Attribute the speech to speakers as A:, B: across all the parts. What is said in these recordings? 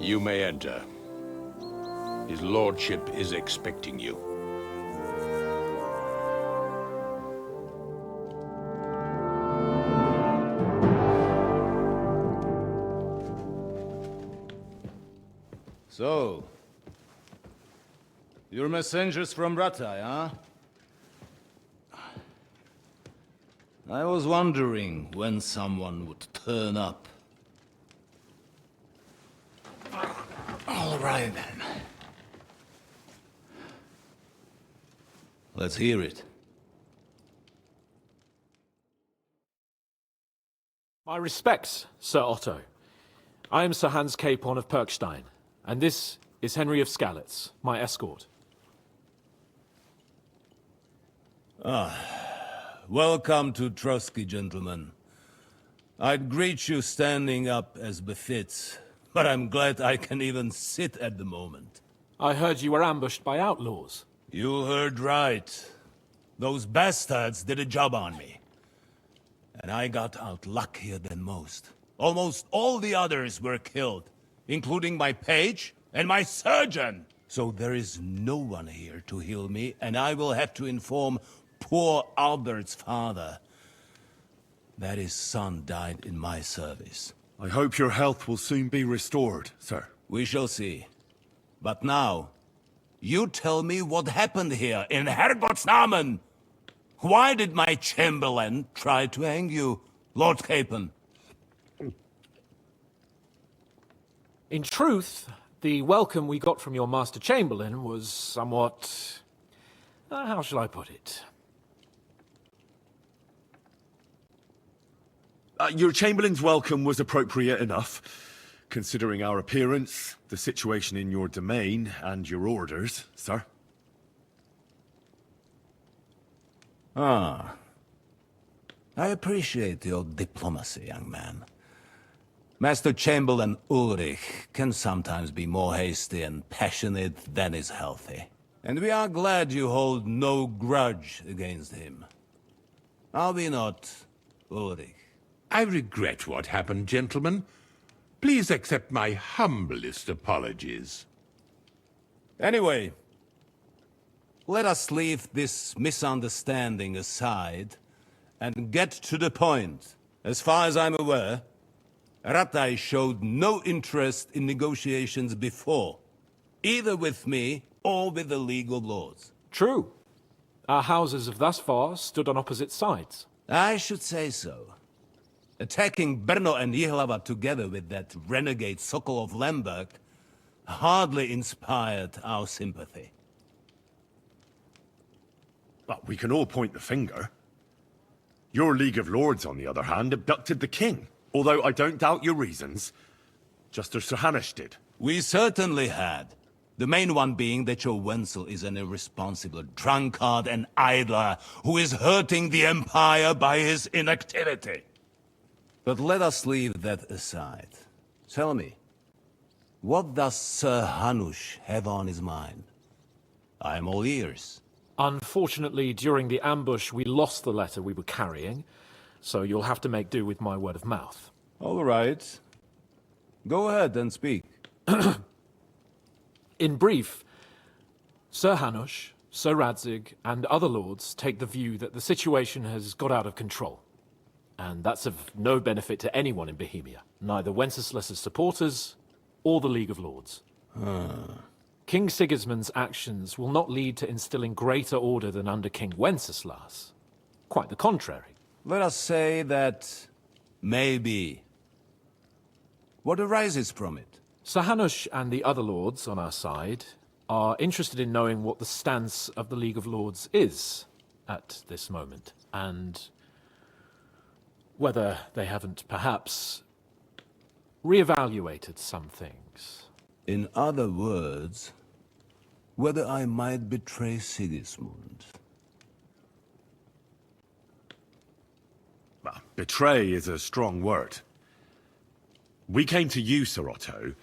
A: You may enter. His lordship is expecting you.
B: So, you're messengers from Ratai, huh? I was wondering when someone would turn up. All right, then. Let's hear it.
C: My respects, Sir Otto. I am Sir Hans Capon of Perkstein, and this is Henry of Skalitz, my escort.
B: Welcome to Trosky, gentlemen. I'd greet you standing up as befits, but I'm glad I can even sit at the moment.
C: I heard you were ambushed by outlaws.
B: You heard right. Those bastards did a job on me. And I got out luckier than most. Almost all the others were killed, including my page and my surgeon. So there is no one here to heal me, and I will have to inform poor Albert's father that his son died in my service.
D: I hope your health will soon be restored, sir.
B: We shall see. But now, you tell me what happened here in Herrgottsnamen. Why did my chamberlain try to hang you, Lord Capon?
C: In truth, the welcome we got from your Master Chamberlain was somewhat... how shall I put it?
D: Your Chamberlain's welcome was appropriate enough, considering our appearance, the situation in your domain, and your orders, sir.
B: Ah. I appreciate your diplomacy, young man. Master Chamberlain Ulrich can sometimes be more hasty and passionate than is healthy. And we are glad you hold no grudge against him. Are we not, Ulrich?
E: I regret what happened, gentlemen. Please accept my humblest apologies.
B: Anyway, let us leave this misunderstanding aside and get to the point. As far as I'm aware, Ratai showed no interest in negotiations before, either with me or with the League of Lords.
C: True. Our houses have thus far stood on opposite sides.
B: I should say so. Attacking Brno and Jihlava together with that renegade Sokol of Lemberg hardly inspired our sympathy.
D: But we can all point the finger. Your League of Lords, on the other hand, abducted the king. Although I don't doubt your reasons, just as Sir Hanush did.
B: We certainly had. The main one being that your Wenzel is an irresponsible drunkard and idler who is hurting the Empire by his inactivity. But let us leave that aside. Tell me, what does Sir Hanush have on his mind? I am all ears.
C: Unfortunately, during the ambush, we lost the letter we were carrying, so you'll have to make do with my word of mouth.
B: All right. Go ahead and speak.
C: In brief, Sir Hanush, Sir Radzig, and other lords take the view that the situation has got out of control. And that's of no benefit to anyone in Bohemia, neither Wenceslas's supporters or the League of Lords. King Sigismund's actions will not lead to instilling greater order than under King Wenceslas. Quite the contrary.
B: Let us say that maybe. What arises from it?
C: Sir Hanush and the other lords on our side are interested in knowing what the stance of the League of Lords is at this moment, and whether they haven't perhaps reevaluated some things.
B: In other words, whether I might betray Sigismund.
D: Well, betray is a strong word. We came to you, Sir Otto,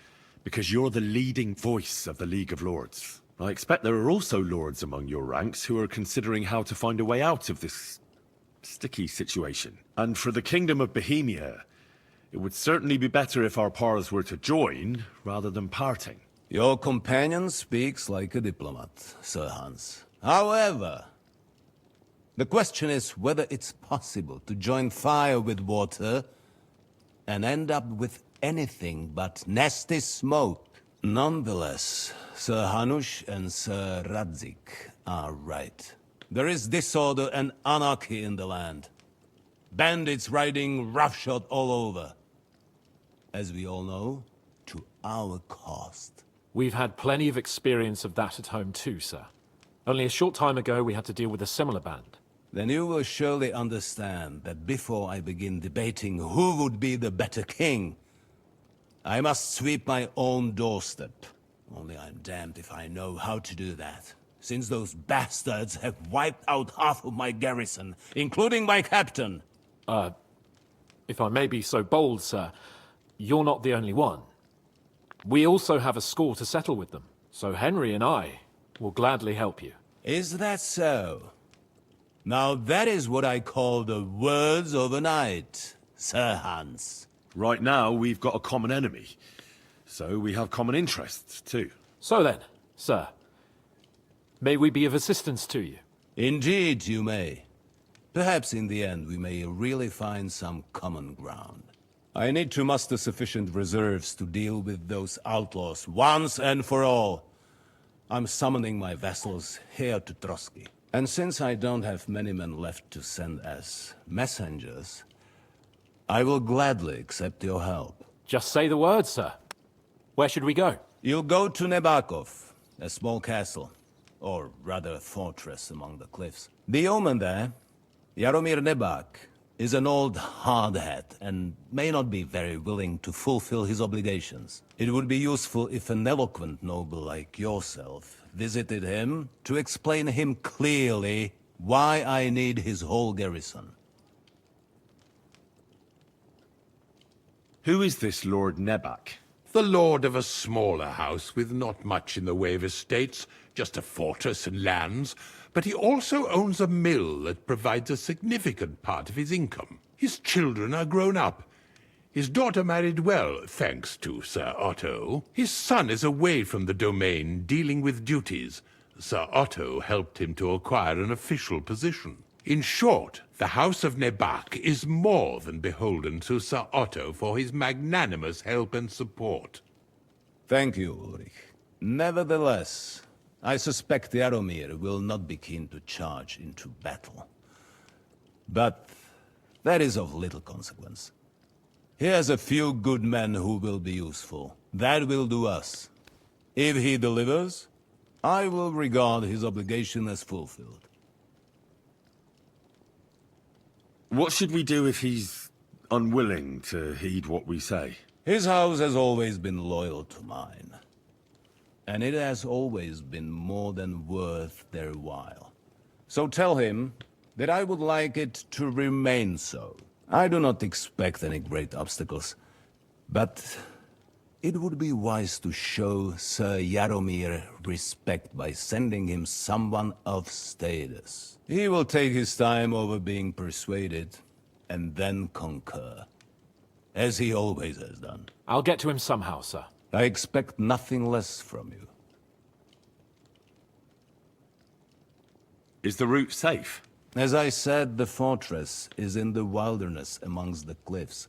D: because you're the leading voice of the League of Lords. I expect there are also lords among your ranks who are considering how to find a way out of this sticky situation. And for the Kingdom of Bohemia, It would certainly be better if our paths were to join, rather than parting.
B: Your companion speaks like a diplomat, Sir Hans. However, the question is whether it's possible to join fire with water and end up with anything but nasty smoke. Nonetheless, Sir Hanush and Sir Radzik are right. There is disorder and anarchy in the land. Bandits riding roughshod all over. As we all know, to our cost.
C: We've had plenty of experience of that at home too, sir. Only a short time ago we had to deal with a similar band.
B: Then you will surely understand that before I begin debating who would be the better king, I must sweep my own doorstep. Only I'm damned if I know how to do that, since those bastards have wiped out half of my garrison, including my captain.
C: If I may be so bold, sir, you're not the only one. We also have a score to settle with them, so Henry and I will gladly help you.
B: Is that so? Now that is what I call the words of a knight, Sir Hans.
D: Right now, we've got a common enemy. So we have common interests, too.
C: So then, sir, may we be of assistance to you?
B: Indeed you may. Perhaps in the end we may really find some common ground. I need to muster sufficient reserves to deal with those outlaws once and for all. I'm summoning my vassals here to Trosky. And since I don't have many men left to send as messengers, I will gladly accept your help.
C: Just say the word, sir. Where should we go?
B: You'll go to Nebakov, a small castle, or rather a fortress among the cliffs. The yeoman there, Jaromir Nebak, is an old hardhat and may not be very willing to fulfill his obligations. It would be useful if an eloquent noble like yourself visited him to explain him clearly why I need his whole garrison.
D: Who is this Lord Nebak?
E: The lord of a smaller house with not much in the way of estates, just a fortress and lands, but he also owns a mill that provides a significant part of his income. His children are grown up. His daughter married well, thanks to Sir Otto. His son is away from the domain, dealing with duties. Sir Otto helped him to acquire an official position. In short, the House of Nebak is more than beholden to Sir Otto for his magnanimous help and support.
B: Thank you, Ulrich. Nevertheless, I suspect Jaromir will not be keen to charge into battle. But that is of little consequence. He has a few good men who will be useful. That will do us. If he delivers, I will regard his obligation as fulfilled.
D: What should we do if he's unwilling to heed what we say?
B: His house has always been loyal to mine. And it has always been more than worth their while. So tell him that I would like it to remain so. I do not expect any great obstacles, but it would be wise to show Sir Jaromir respect by sending him someone of status. He will take his time over being persuaded, and then concur, as he always has done.
C: I'll get to him somehow, sir.
B: I expect nothing less from you.
D: Is the route safe?
B: As I said, the fortress is in the wilderness amongst the cliffs.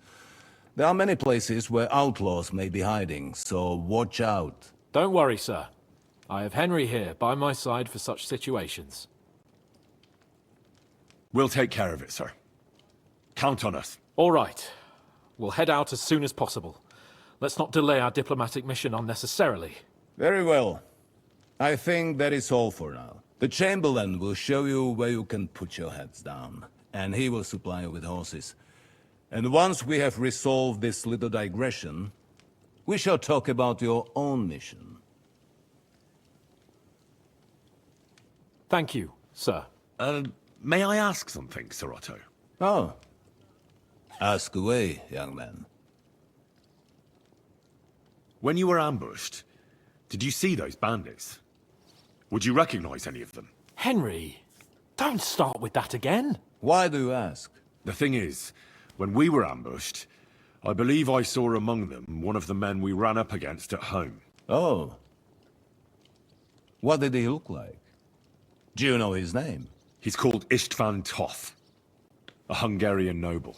B: There are many places where outlaws may be hiding, so watch out.
C: Don't worry, sir. I have Henry here by my side for such situations.
D: We'll take care of it, sir. Count on us.
C: All right. We'll head out as soon as possible. Let's not delay our diplomatic mission unnecessarily.
B: Very well. I think that is all for now. The Chamberlain will show you where you can put your heads down, and he will supply you with horses. And once we have resolved this little digression, we shall talk about your own mission.
C: Thank you, sir.
D: May I ask something, Sir Otto?
B: Oh. Ask away, young man.
D: When you were ambushed, did you see those bandits? Would you recognize any of them?
C: Henry, don't start with that again.
B: Why do you ask?
D: The thing is, when we were ambushed, I believe I saw among them one of the men we ran up against at home.
B: Oh. What did he look like? Do you know his name?
D: He's called Istvan Toth, a Hungarian noble.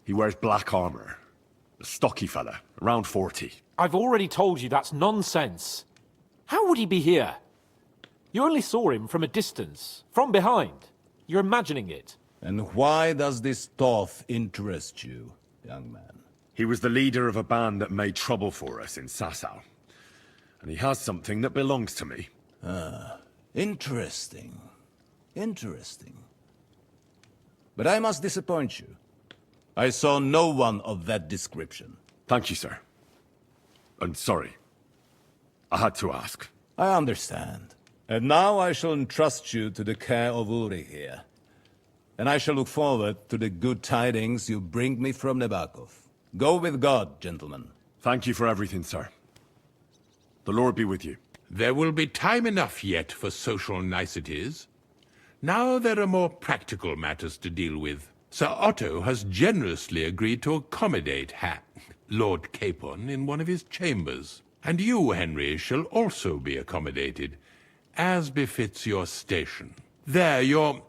D: He wears black armor. A stocky fella, around 40.
C: I've already told you that's nonsense. How would he be here? You only saw him from a distance, from behind. You're imagining it.
B: And why does this Toth interest you, young man?
D: He was the leader of a band that made trouble for us in Sasau. And he has something that belongs to me.
B: Interesting. Interesting. But I must disappoint you. I saw no one of that description.
D: Thank you, sir. And sorry. I had to ask.
B: I understand. And now I shall entrust you to the care of Uri here. And I shall look forward to the good tidings you bring me from Nebakov. Go with God, gentlemen.
D: Thank you for everything, sir. The Lord be with you.
E: There will be time enough yet for social niceties. Now there are more practical matters to deal with. Sir Otto has generously agreed to accommodate Lord Capon in one of his chambers. And you, Henry, shall also be accommodated, as befits your station. There, your,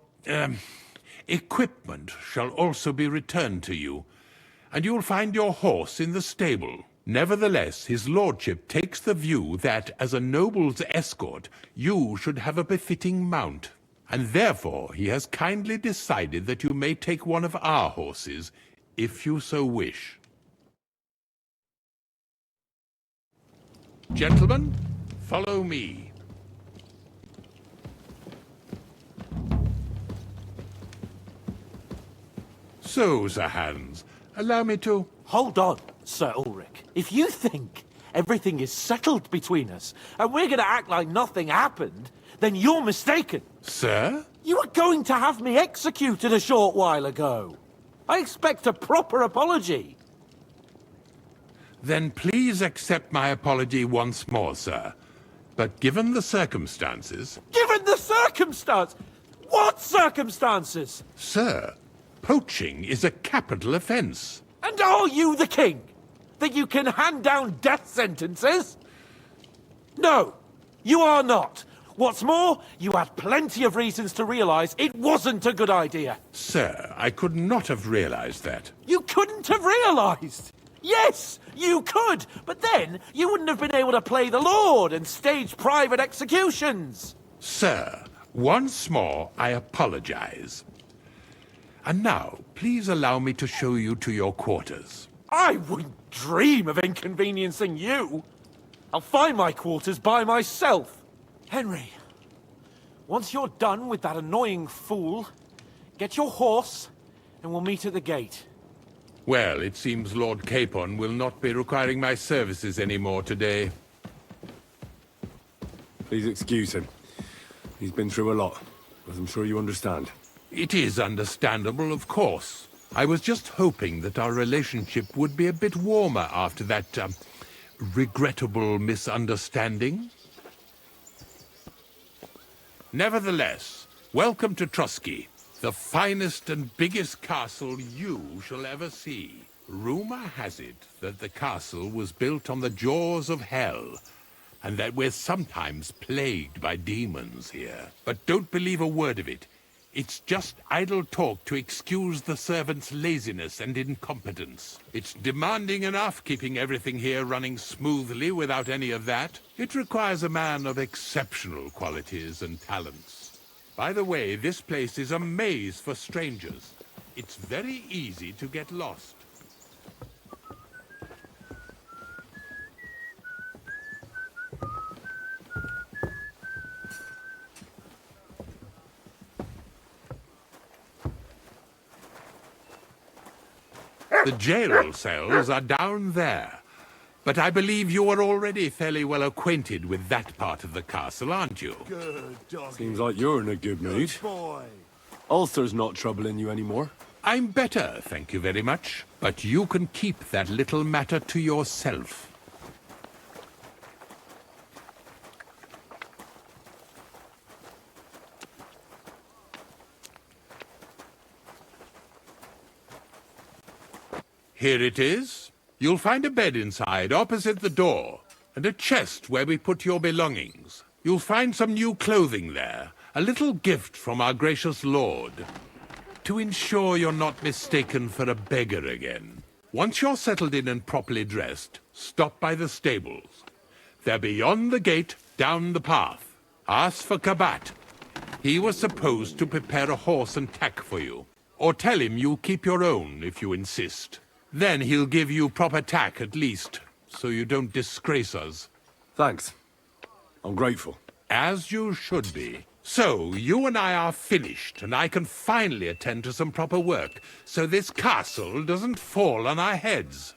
E: equipment shall also be returned to you, and you'll find your horse in the stable. Nevertheless, his lordship takes the view that, as a noble's escort, you should have a befitting mount. And therefore he has kindly decided that you may take one of our horses, if you so wish. Gentlemen, follow me. So, Sir Hans, allow me to...
C: Hold on, Sir Ulrich. If you think everything is settled between us, and we're going to act like nothing happened, then you're mistaken.
E: Sir?
C: You were going to have me executed a short while ago. I expect a proper apology.
E: Then please accept my apology once more, sir. But given the circumstances...
C: Given the circumstance? What circumstances?
E: Sir, poaching is a capital offence.
C: And are you the king? That you can hand down death sentences? No, you are not. What's more, you had plenty of reasons to realize it wasn't a good idea.
E: Sir, I could not have realized that.
C: You couldn't have realized. Yes, you could, but then you wouldn't have been able to play the Lord and stage private executions.
E: Sir, once more I apologize. And now, please allow me to show you to your quarters.
C: I wouldn't dream of inconveniencing you. I'll find my quarters by myself. Henry, once you're done with that annoying fool, get your horse and we'll meet at the gate.
E: Well, it seems Lord Capon will not be requiring my services anymore today.
F: Please excuse him. He's been through a lot, as I'm sure you understand.
E: It is understandable, of course. I was just hoping that our relationship would be a bit warmer after that, regrettable misunderstanding. Nevertheless, welcome to Trosky, the finest and biggest castle you shall ever see. Rumor has it that the castle was built on the jaws of hell, and that we're sometimes plagued by demons here. But don't believe a word of it. It's just idle talk to excuse the servants' laziness and incompetence. It's demanding enough keeping everything here running smoothly without any of that. It requires a man of exceptional qualities and talents. By the way, this place is a maze for strangers. It's very easy to get lost. The jail cells are down there. But I believe you are already fairly well acquainted with that part of the castle, aren't you?
F: Seems like you're in a good mood. Ulcer's not troubling you anymore.
E: I'm better, thank you very much. But you can keep that little matter to yourself. Here it is. You'll find a bed inside, opposite the door, and a chest where we put your belongings. You'll find some new clothing there, a little gift from our gracious lord, to ensure you're not mistaken for a beggar again. Once you're settled in and properly dressed, stop by the stables. They're beyond the gate, down the path. Ask for Kabat. He was supposed to prepare a horse and tack for you. Or tell him you'll keep your own if you insist. Then he'll give you proper tack at least, so you don't disgrace us.
F: Thanks. I'm grateful.
E: As you should be. So, you and I are finished, and I can finally attend to some proper work, so this castle doesn't fall on our heads.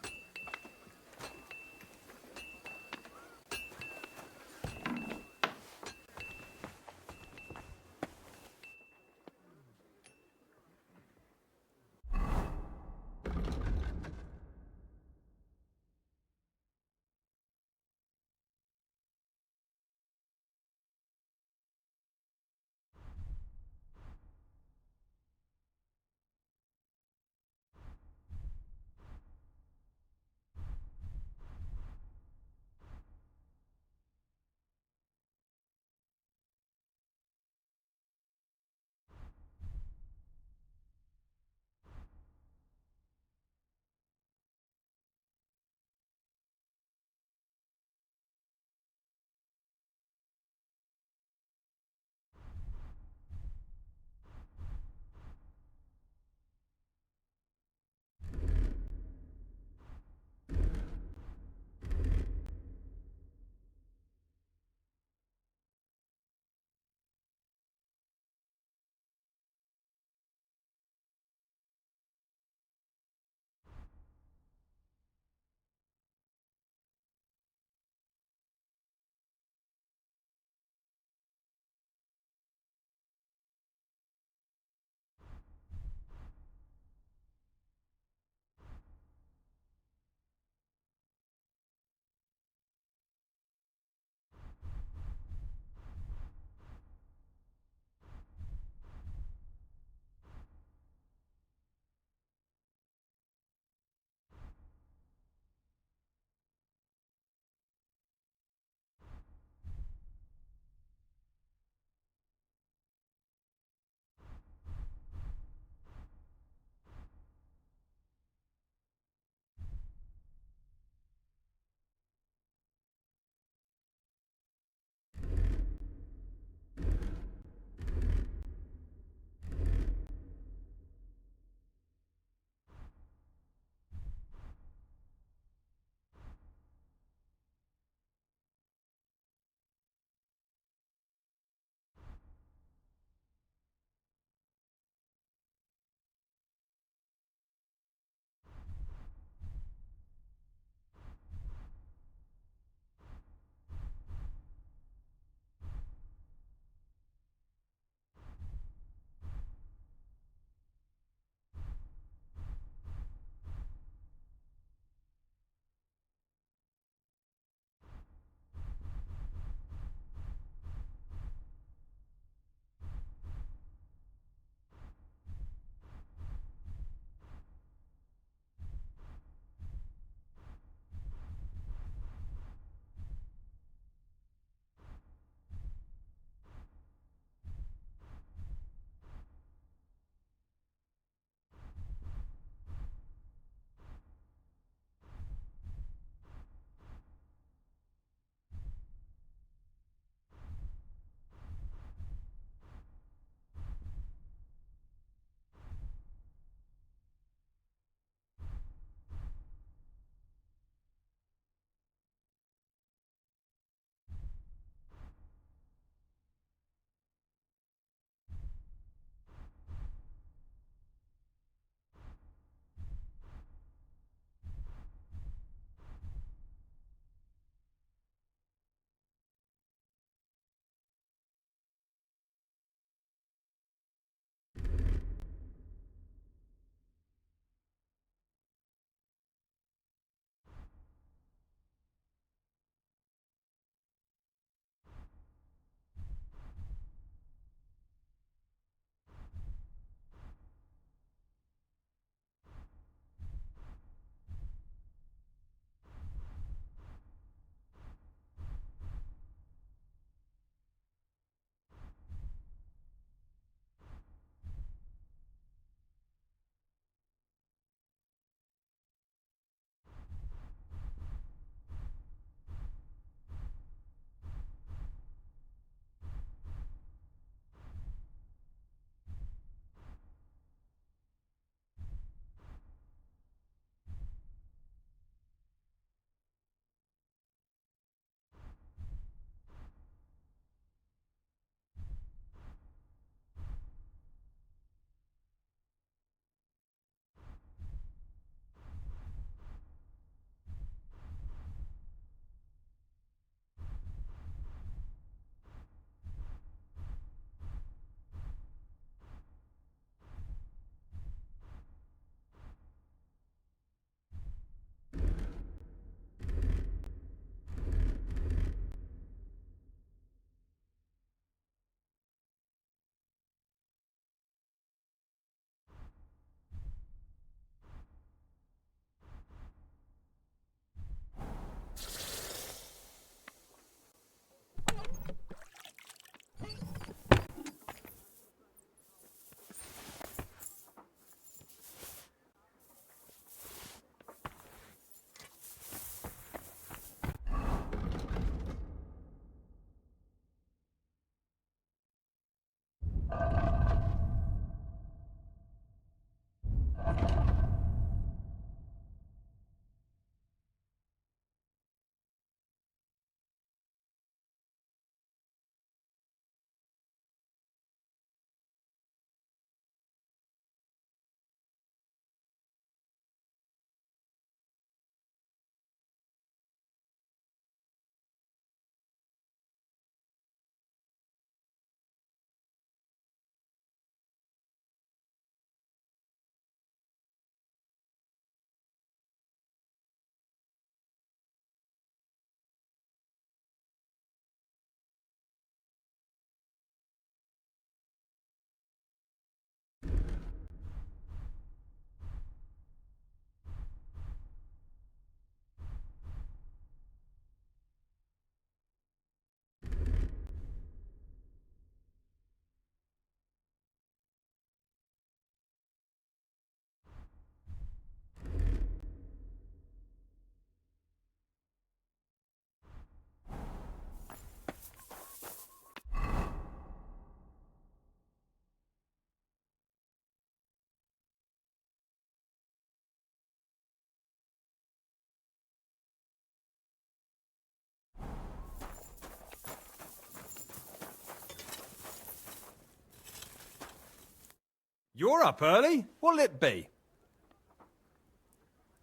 G: You're up early? What'll it be?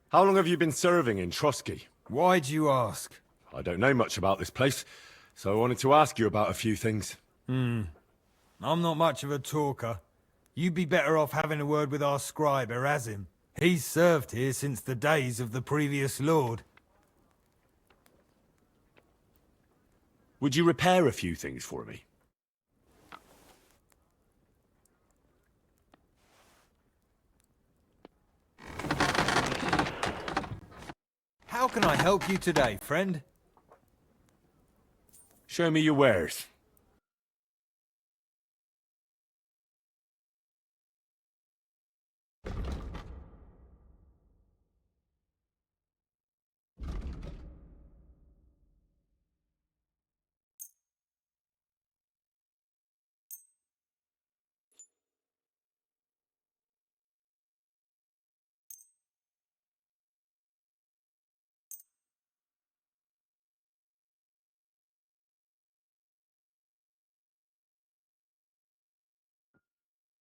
D: How long have you been serving in Trosky?
G: Why'd you ask?
D: I don't know much about this place, so I wanted to ask you about a few things.
G: I'm not much of a talker. You'd be better off having a word with our scribe, Erasim. He's served here since the days of the previous lord.
D: Would you repair a few things for me?
G: How can I help you today, friend?
D: Show me your wares.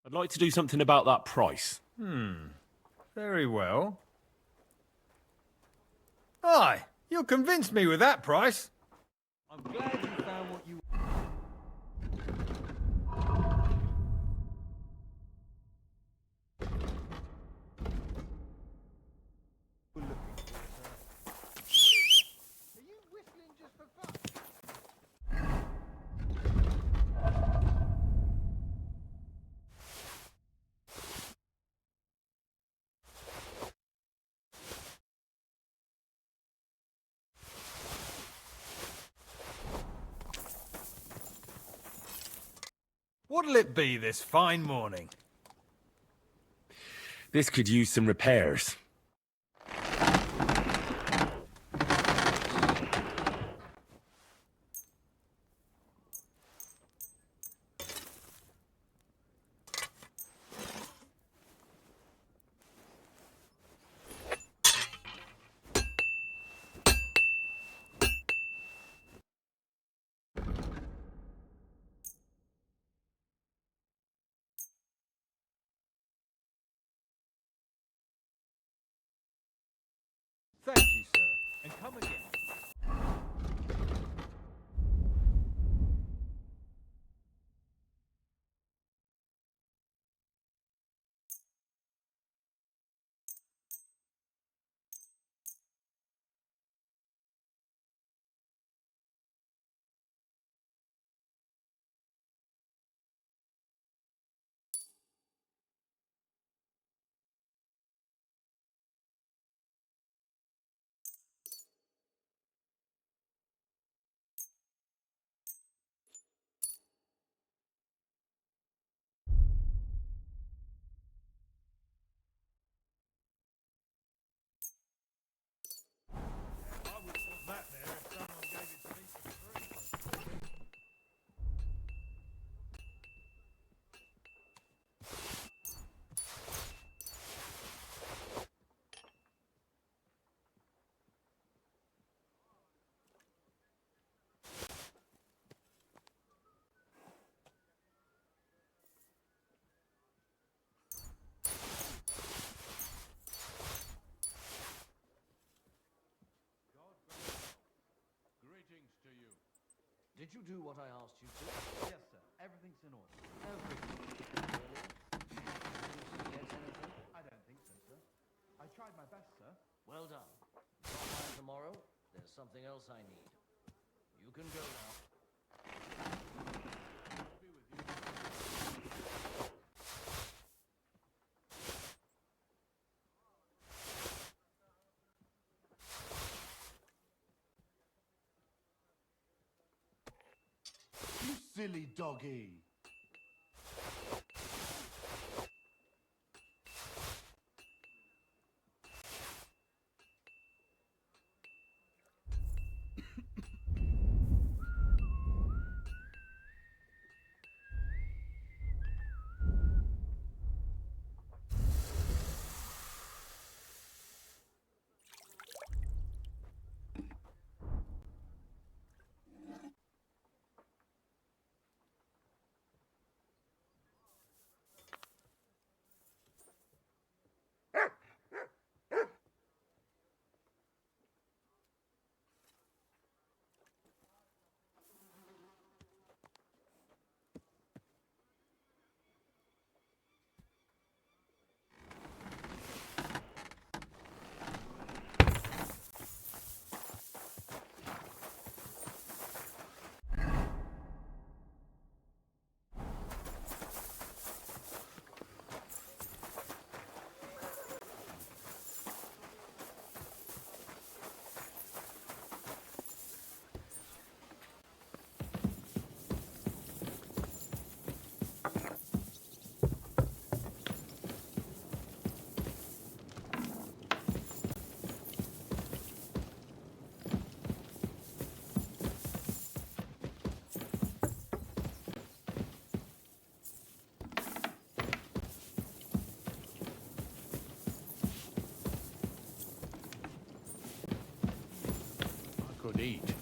D: I'd like to do something about that price.
G: Very well. Aye, you'll convince me with that price. I'm glad you found what you... were looking for, sir. Are you whistling just for fun? What'll it be this fine morning?
D: This could use some repairs.
G: Thank you, sir. And come again. I would put that there if someone gave it to me for free.
A: Greetings to you.
H: Did you do what I asked you to?
G: Yes, sir. Everything's in order.
H: Everything. Really? Did you get anything?
G: I don't think so, sir. I tried my best, sir.
H: Well done. Drop by tomorrow. There's something else I need. You can go now.
A: You silly doggy. Neat.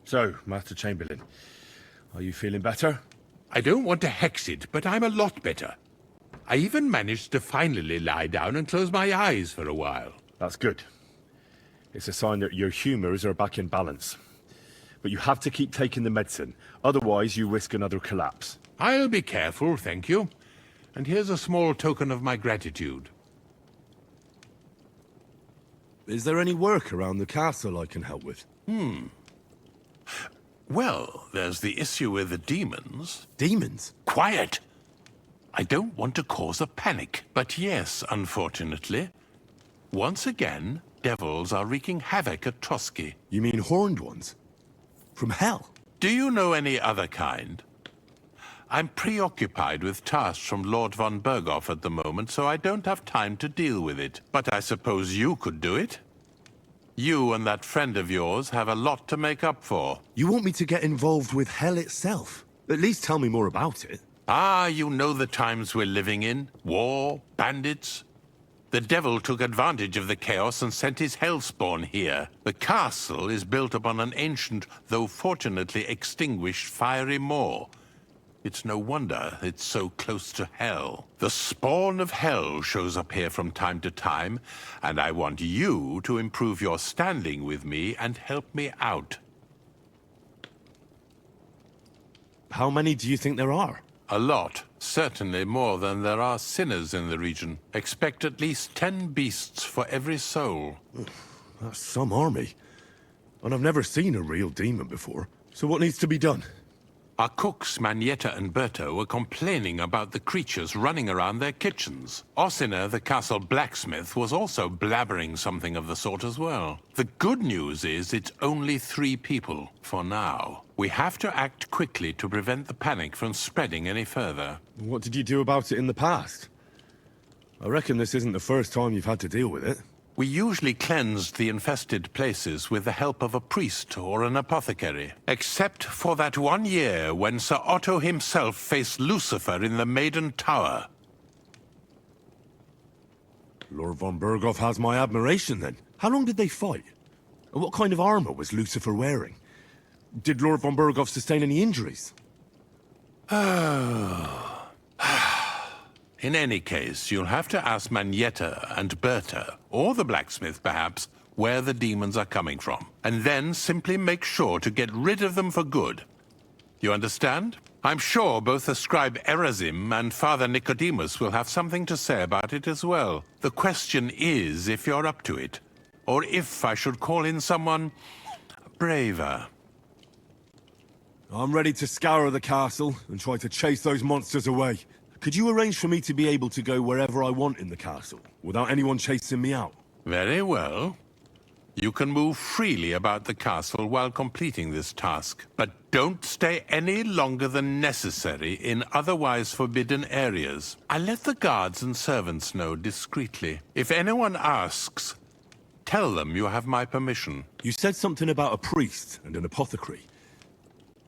D: So, Master Chamberlain, are you feeling better?
E: I don't want to hex it, but I'm a lot better. I even managed to finally lie down and close my eyes for a while.
D: That's good. It's a sign that your humors are back in balance. But you have to keep taking the medicine, otherwise you risk another collapse.
E: I'll be careful, thank you. And here's a small token of my gratitude.
I: Is there any work around the castle I can help with?
E: Well, there's the issue with the demons.
I: Demons?
E: Quiet! I don't want to cause a panic, but yes, unfortunately. Once again, devils are wreaking havoc at Trosky.
I: You mean horned ones? From hell?
E: Do you know any other kind? I'm preoccupied with tasks from Lord von Berghoff at the moment, so I don't have time to deal with it. But I suppose you could do it? You and that friend of yours have a lot to make up for.
I: You want me to get involved with hell itself? At least tell me more about it.
E: Ah, you know the times we're living in. War, bandits. The devil took advantage of the chaos and sent his hellspawn here. The castle is built upon an ancient, though fortunately extinguished, fiery moor. It's no wonder it's so close to hell. The spawn of hell shows up here from time to time, and I want you to improve your standing with me and help me out.
I: How many do you think there are?
E: A lot. Certainly more than there are sinners in the region. Expect at least 10 beasts for every soul.
I: That's some army. And I've never seen a real demon before. So what needs to be done?
E: Our cooks, Manietta and Berto, were complaining about the creatures running around their kitchens. Ossina, the castle blacksmith, was also blabbering something of the sort as well. The good news is it's only 3 people, for now. We have to act quickly to prevent the panic from spreading any further.
I: What did you do about it in the past? I reckon this isn't the first time you've had to deal with it.
E: We usually cleansed the infested places with the help of a priest or an apothecary. Except for that one year when Sir Otto himself faced Lucifer in the Maiden Tower.
I: Lord von Berghoff has my admiration then. How long did they fight? And what kind of armor was Lucifer wearing? Did Lord von Berghoff sustain any injuries?
E: In any case, you'll have to ask Manietta and Berta, or the blacksmith perhaps, where the demons are coming from. And then simply make sure to get rid of them for good. You understand? I'm sure both the scribe Erasim and Father Nicodemus will have something to say about it as well. The question is if you're up to it, or if I should call in someone braver.
I: I'm ready to scour the castle and try to chase those monsters away. Could you arrange for me to be able to go wherever I want in the castle, without anyone chasing me out?
E: Very well. You can move freely about the castle while completing this task, but don't stay any longer than necessary in otherwise forbidden areas. I'll let the guards and servants know discreetly. If anyone asks, tell them you have my permission.
I: You said something about a priest and an apothecary.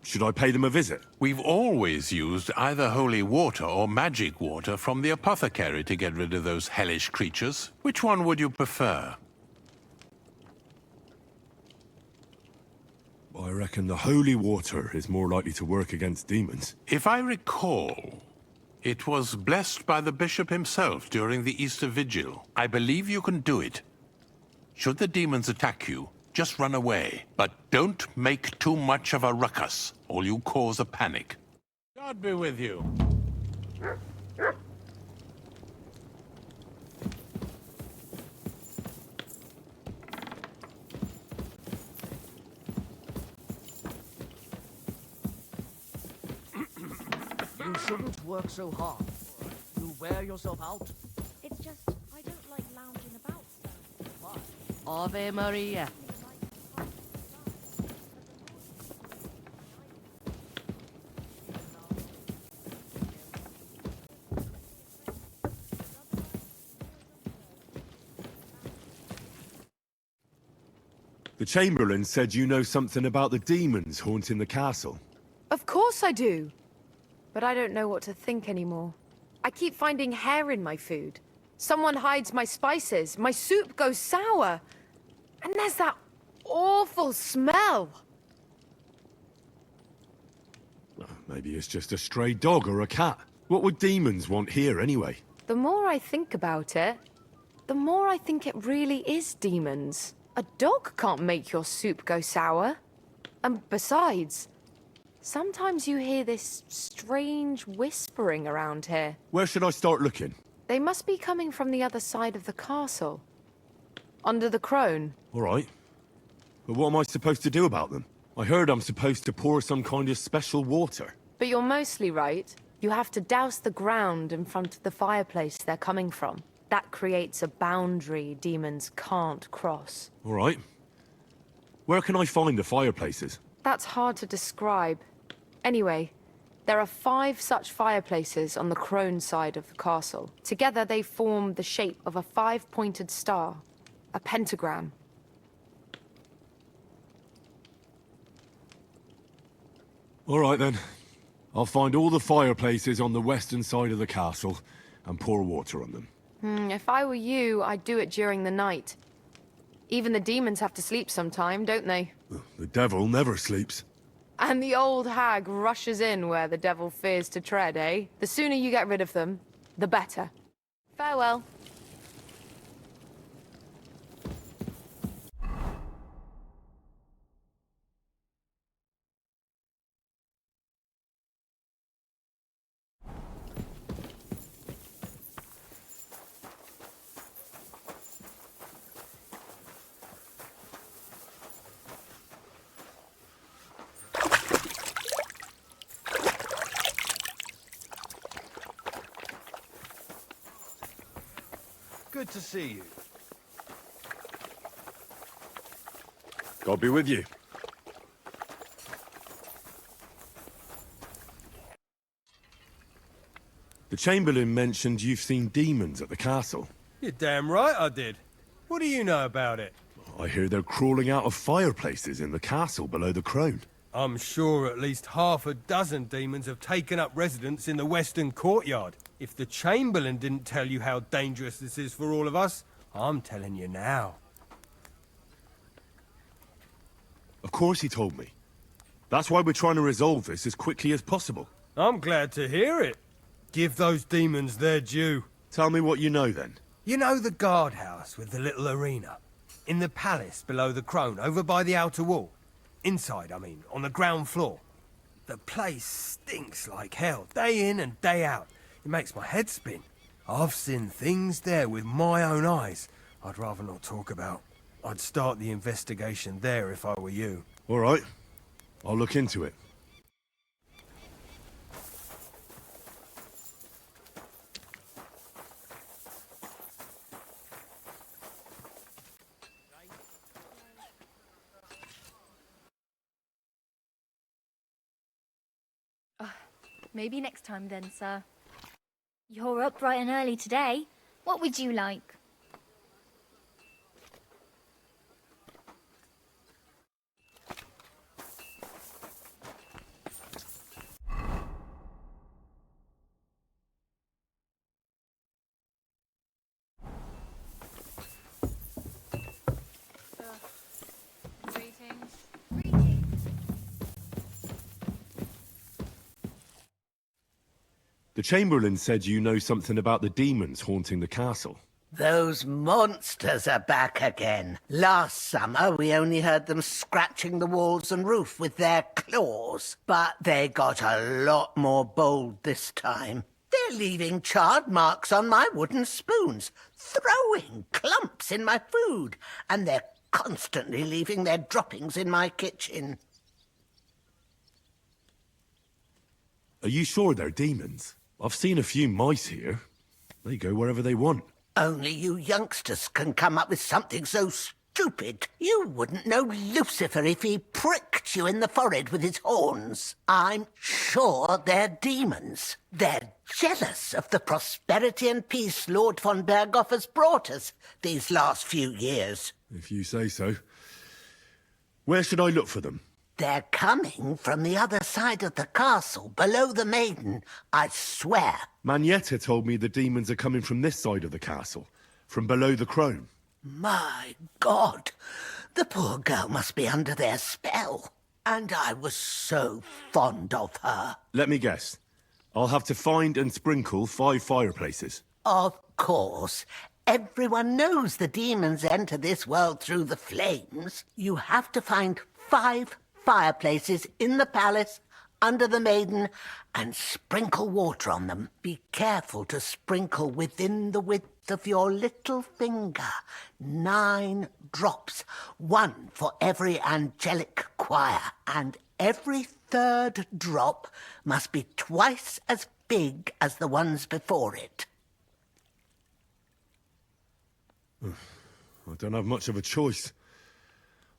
I: Should I pay them a visit?
E: We've always used either holy water or magic water from the apothecary to get rid of those hellish creatures. Which one would you prefer?
I: I reckon the holy water is more likely to work against demons.
E: If I recall, it was blessed by the bishop himself during the Easter Vigil. I believe you can do it. Should the demons attack you, just run away. But don't make too much of a ruckus, or you cause a panic. God be with you.
H: You shouldn't work so hard. You wear yourself out.
J: It's just, I don't like lounging about, sir.
H: Why? Ave Maria.
I: The Chamberlain said you know something about the demons haunting the castle.
K: Of course I do. But I don't know what to think anymore. I keep finding hair in my food. Someone hides my spices, my soup goes sour, and there's that awful smell.
I: Maybe it's just a stray dog or a cat. What would demons want here anyway?
K: The more I think about it, the more I think it really is demons. A dog can't make your soup go sour. And besides, sometimes you hear this strange whispering around here.
I: Where should I start looking?
K: They must be coming from the other side of the castle. Under the crone.
I: All right. But what am I supposed to do about them? I heard I'm supposed to pour some kind of special water.
K: But you're mostly right. You have to douse the ground in front of the fireplace they're coming from. That creates a boundary demons can't cross.
I: All right. Where can I find the fireplaces?
K: That's hard to describe. Anyway, there are 5 such fireplaces on the crone side of the castle. Together they form the shape of a 5-pointed star, a pentagram.
I: All right then. I'll find all the fireplaces on the western side of the castle and pour water on them.
K: If I were you, I'd do it during the night. Even the demons have to sleep sometime, don't they?
I: The devil never sleeps.
K: And the old hag rushes in where the devil fears to tread, eh? The sooner you get rid of them, the better. Farewell.
L: Good to see you.
I: God be with you. The Chamberlain mentioned you've seen demons at the castle.
G: You're damn right I did. What do you know about it?
I: I hear they're crawling out of fireplaces in the castle below the crone.
G: I'm sure at least half a dozen demons have taken up residence in the western courtyard. If the Chamberlain didn't tell you how dangerous this is for all of us, I'm telling you now.
I: Of course he told me. That's why we're trying to resolve this as quickly as possible.
G: I'm glad to hear it. Give those demons their due.
I: Tell me what you know then.
G: You know the guardhouse with the little arena? In the palace below the crone, over by the outer wall? Inside, I mean, on the ground floor. The place stinks like hell, day in and day out. It makes my head spin. I've seen things there with my own eyes I'd rather not talk about. I'd start the investigation there if I were you.
I: All right. I'll look into it.
J: Maybe next time then, sir. You're up bright and early today. What would you like?
I: The Chamberlain said you know something about the demons haunting the castle.
M: Those monsters are back again. Last summer, we only heard them scratching the walls and roof with their claws. But they got a lot more bold this time. They're leaving charred marks on my wooden spoons, throwing clumps in my food, and they're constantly leaving their droppings in my kitchen.
I: Are you sure they're demons? I've seen a few mice here. They go wherever they want.
M: Only you youngsters can come up with something so stupid. You wouldn't know Lucifer if he pricked you in the forehead with his horns. I'm sure they're demons. They're jealous of the prosperity and peace Lord von Berghoff has brought us these last few years.
I: If you say so. Where should I look for them?
M: They're coming from the other side of the castle, below the maiden, I swear.
I: Manietta told me the demons are coming from this side of the castle, from below the crone.
M: My God, the poor girl must be under their spell. And I was so fond of her.
I: Let me guess. I'll have to find and sprinkle 5 fireplaces.
M: Of course. Everyone knows the demons enter this world through the flames. You have to find 5 fireplaces in the palace, under the maiden, and sprinkle water on them. Be careful to sprinkle within the width of your little finger. 9 drops, 1 for every angelic choir, and every 3rd drop must be twice as big as the ones before it.
I: I don't have much of a choice.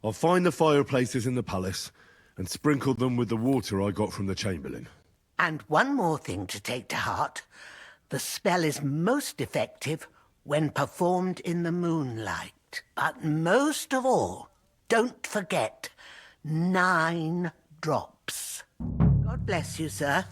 I: I'll find the fireplaces in the palace and sprinkle them with the water I got from the Chamberlain.
M: And one more thing to take to heart. The spell is most effective when performed in the moonlight. But most of all, don't forget, 9 drops. God bless you, sir.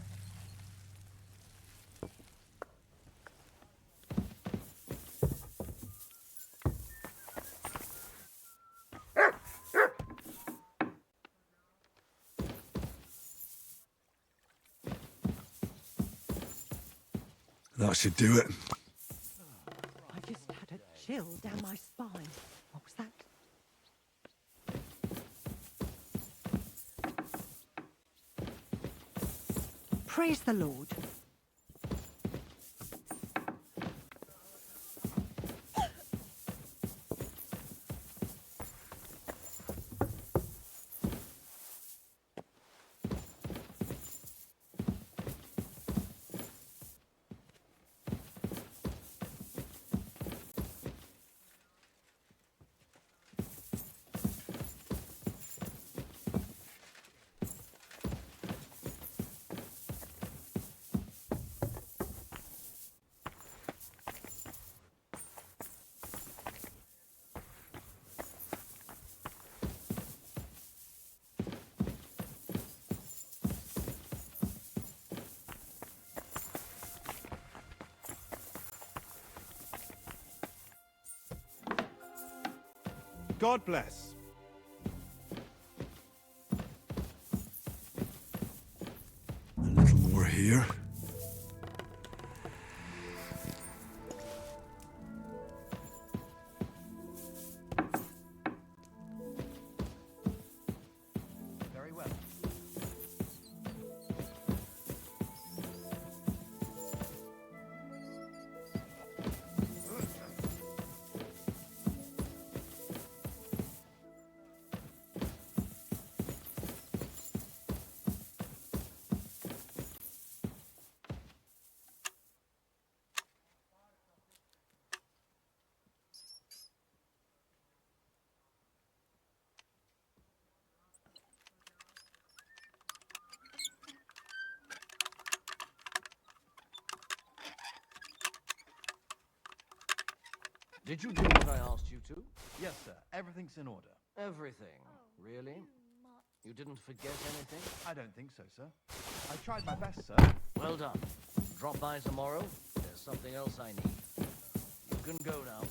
I: That should do it.
L: I just had a chill down my spine. What was that? Praise the Lord.
N: God bless.
I: A little more here.
N: Very well.
H: Did you do what I asked you to?
N: Yes, sir. Everything's in order.
H: Everything? Really? You didn't forget anything?
N: I don't think so, sir. I tried my best, sir.
H: Well done. Drop by tomorrow. There's something else I need. You can go now.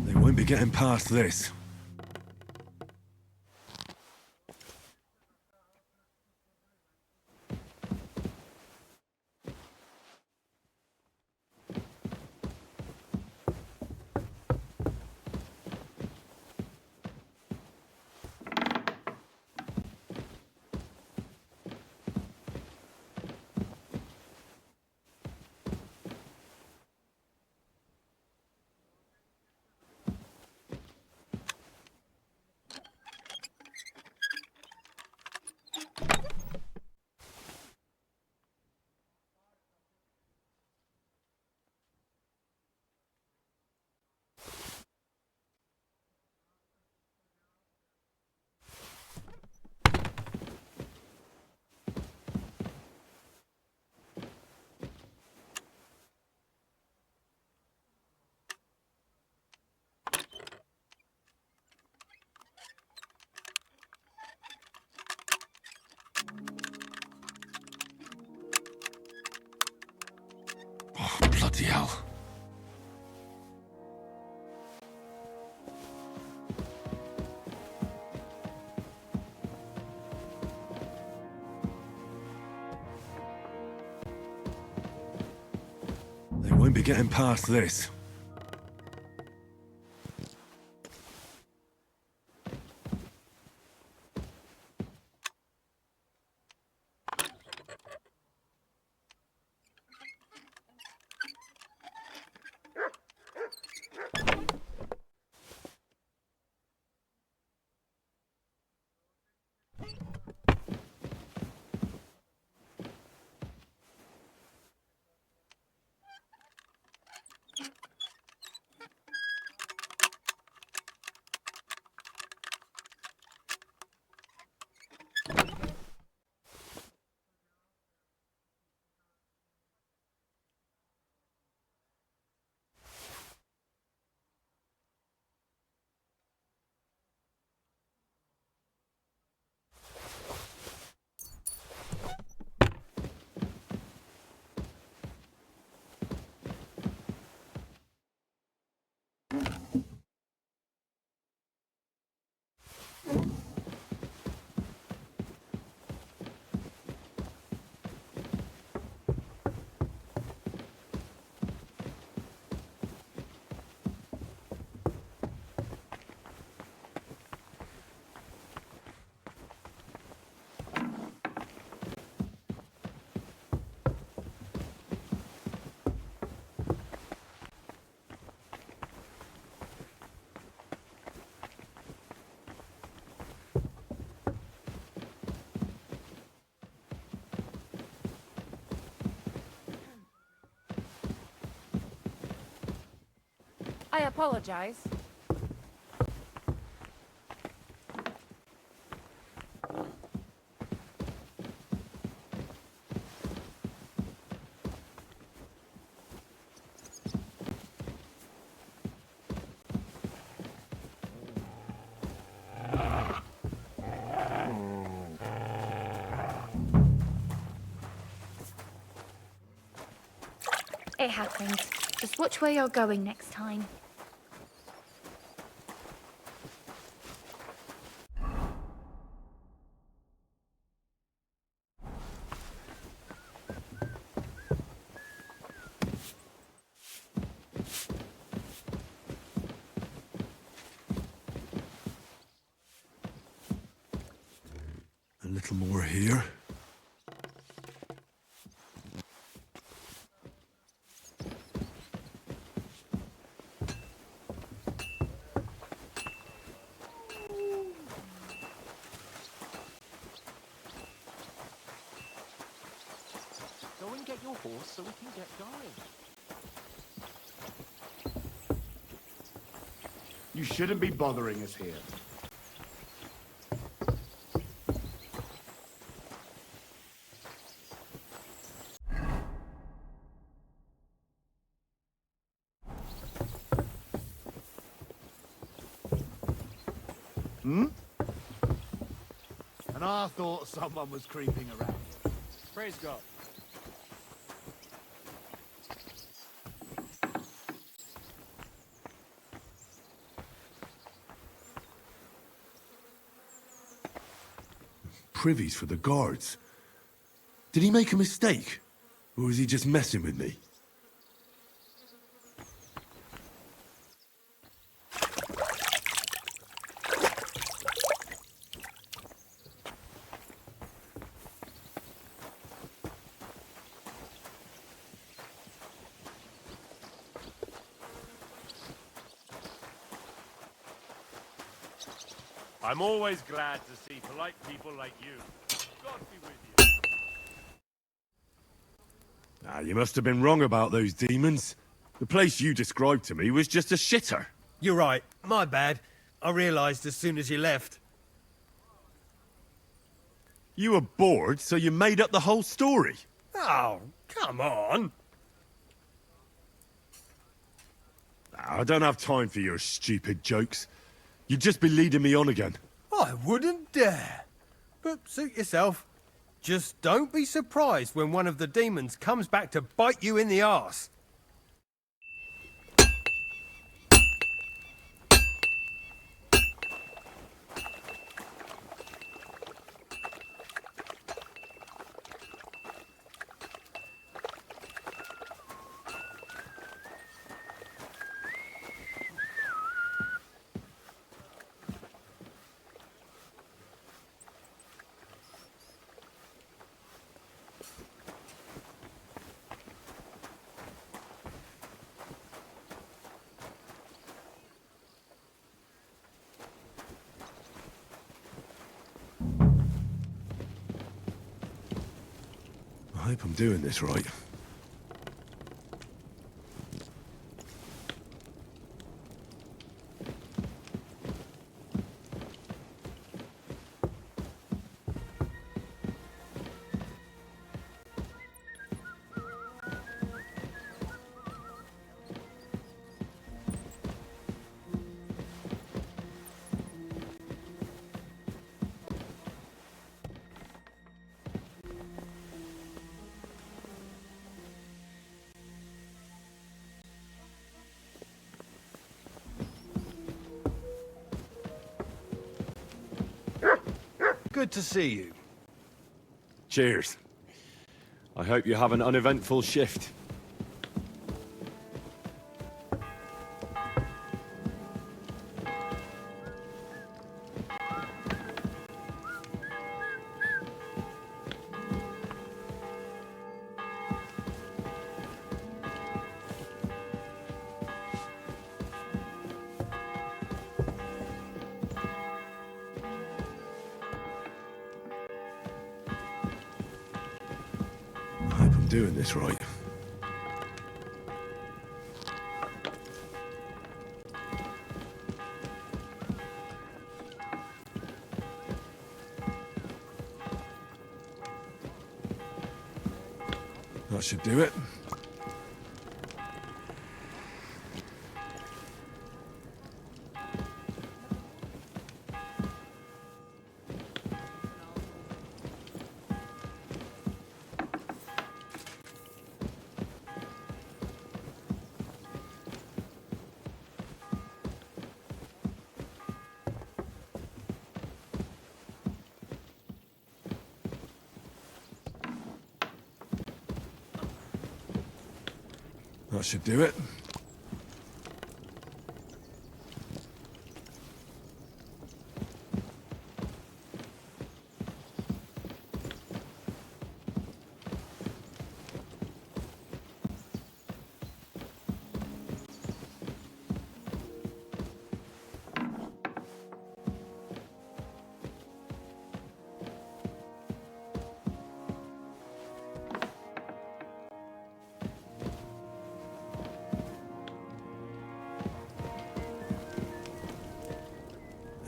I: They won't be getting past this. be getting past this.
K: I apologize.
J: It happens. Just watch where you're going next time.
I: A little more here.
C: Go and get your horse so we can get going.
N: You shouldn't be bothering us here. Hmm? And I thought someone was creeping around.
C: Praise God.
I: Privies for the guards. Did he make a mistake? Or was he just messing with me?
O: I'm always glad to see polite people like you. God be with you.
I: Ah, you must have been wrong about those demons. The place you described to me was just a shitter.
G: You're right. My bad. I realised as soon as you left.
I: You were bored, so you made up the whole story.
G: Oh, come on.
I: Ah, I don't have time for your stupid jokes. You'd just be leading me on again.
G: I wouldn't dare. But suit yourself. Just don't be surprised when one of the demons comes back to bite you in the arse.
I: I hope I'm doing this right.
N: Good to see you.
I: Cheers. I hope you have an uneventful shift. I hope I'm doing this right. That should do it. That should do it.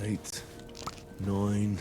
I: Eight, 9.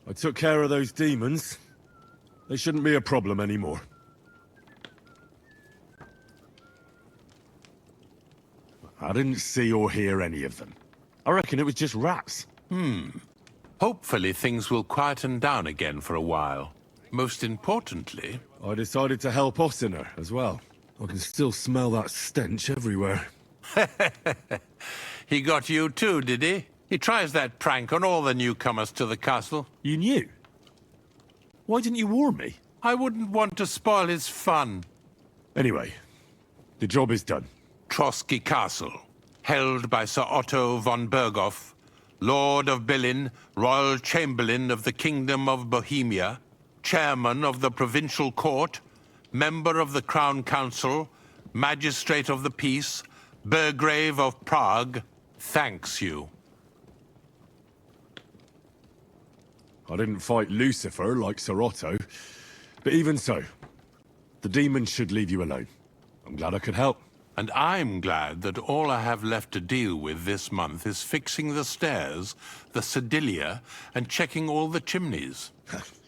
I: I took care of those demons. They shouldn't be a problem anymore. I didn't see or hear any of them. I reckon it was just rats.
E: Hopefully things will quieten down again for a while. Most importantly...
I: I decided to help Ossiner as well. I can still smell that stench everywhere.
E: He got you too, did he? He tries that prank on all the newcomers to the castle.
I: You knew? Why didn't you warn me?
E: I wouldn't want to spoil his fun.
I: Anyway, the job is done.
E: Trosky Castle, held by Sir Otto von Berghoff, Lord of Billin, Royal Chamberlain of the Kingdom of Bohemia, Chairman of the Provincial Court, Member of the Crown Council, Magistrate of the Peace, Burgrave of Prague, thanks you.
I: I didn't fight Lucifer like Sir Otto, but even so, the demons should leave you alone. I'm glad I could help.
E: And I'm glad that all I have left to deal with this month is fixing the stairs, the sedilia, and checking all the chimneys.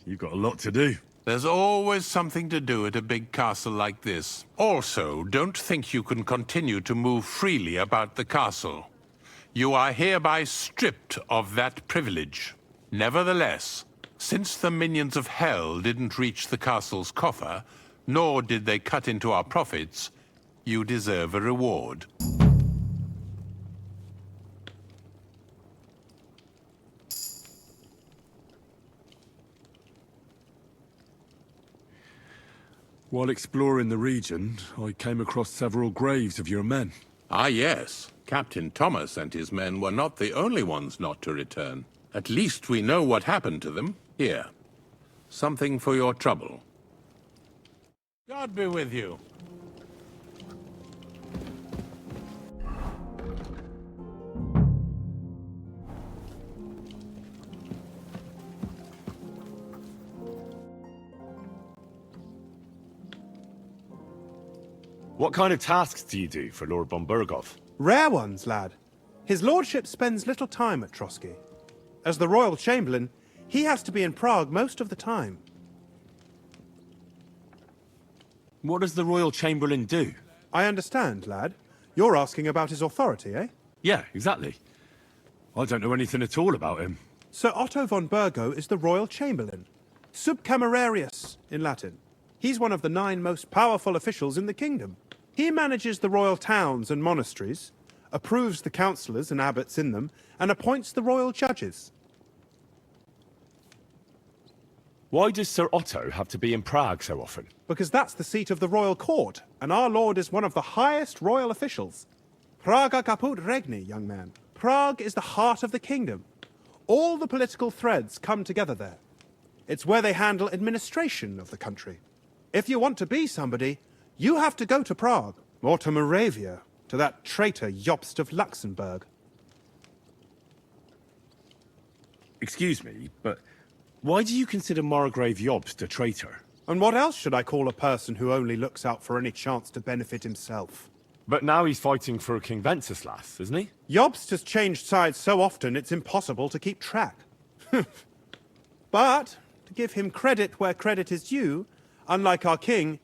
I: You've got a lot to do.
E: There's always something to do at a big castle like this. Also, don't think you can continue to move freely about the castle. You are hereby stripped of that privilege. Nevertheless, since the minions of hell didn't reach the castle's coffer, nor did they cut into our profits, you deserve a reward.
I: While exploring the region, I came across several graves of your men.
E: Ah, yes. Captain Thomas and his men were not the only ones not to return. At least we know what happened to them. Here. Something for your trouble. God be with you.
D: What kind of tasks do you do for Lord von Berghoff?
P: Rare ones, lad. His lordship spends little time at Trosky. As the Royal Chamberlain, he has to be in Prague most of the time.
D: What does the Royal Chamberlain do?
P: I understand, lad. You're asking about his authority, eh?
I: Yeah, exactly. I don't know anything at all about him.
P: Sir Otto von Bergo is the Royal Chamberlain. Subcamerarius, in Latin. He's one of the 9 most powerful officials in the kingdom. He manages the royal towns and monasteries, approves the councillors and abbots in them, and appoints the royal judges.
D: Why does Sir Otto have to be in Prague so often?
P: Because that's the seat of the royal court, and our lord is one of the highest royal officials. Praga caput regni, young man. Prague is the heart of the kingdom. All the political threads come together there. It's where they handle administration of the country. If you want to be somebody, you have to go to Prague, or to Moravia, to that traitor Jobst of Luxembourg.
D: Excuse me, but why do you consider Margrave Jobst a traitor?
P: And what else should I call a person who only looks out for any chance to benefit himself?
D: But now he's fighting for King Wenceslas, isn't he?
P: Jobst has changed sides so often it's impossible to keep track. But, to give him credit where credit is due, unlike our king,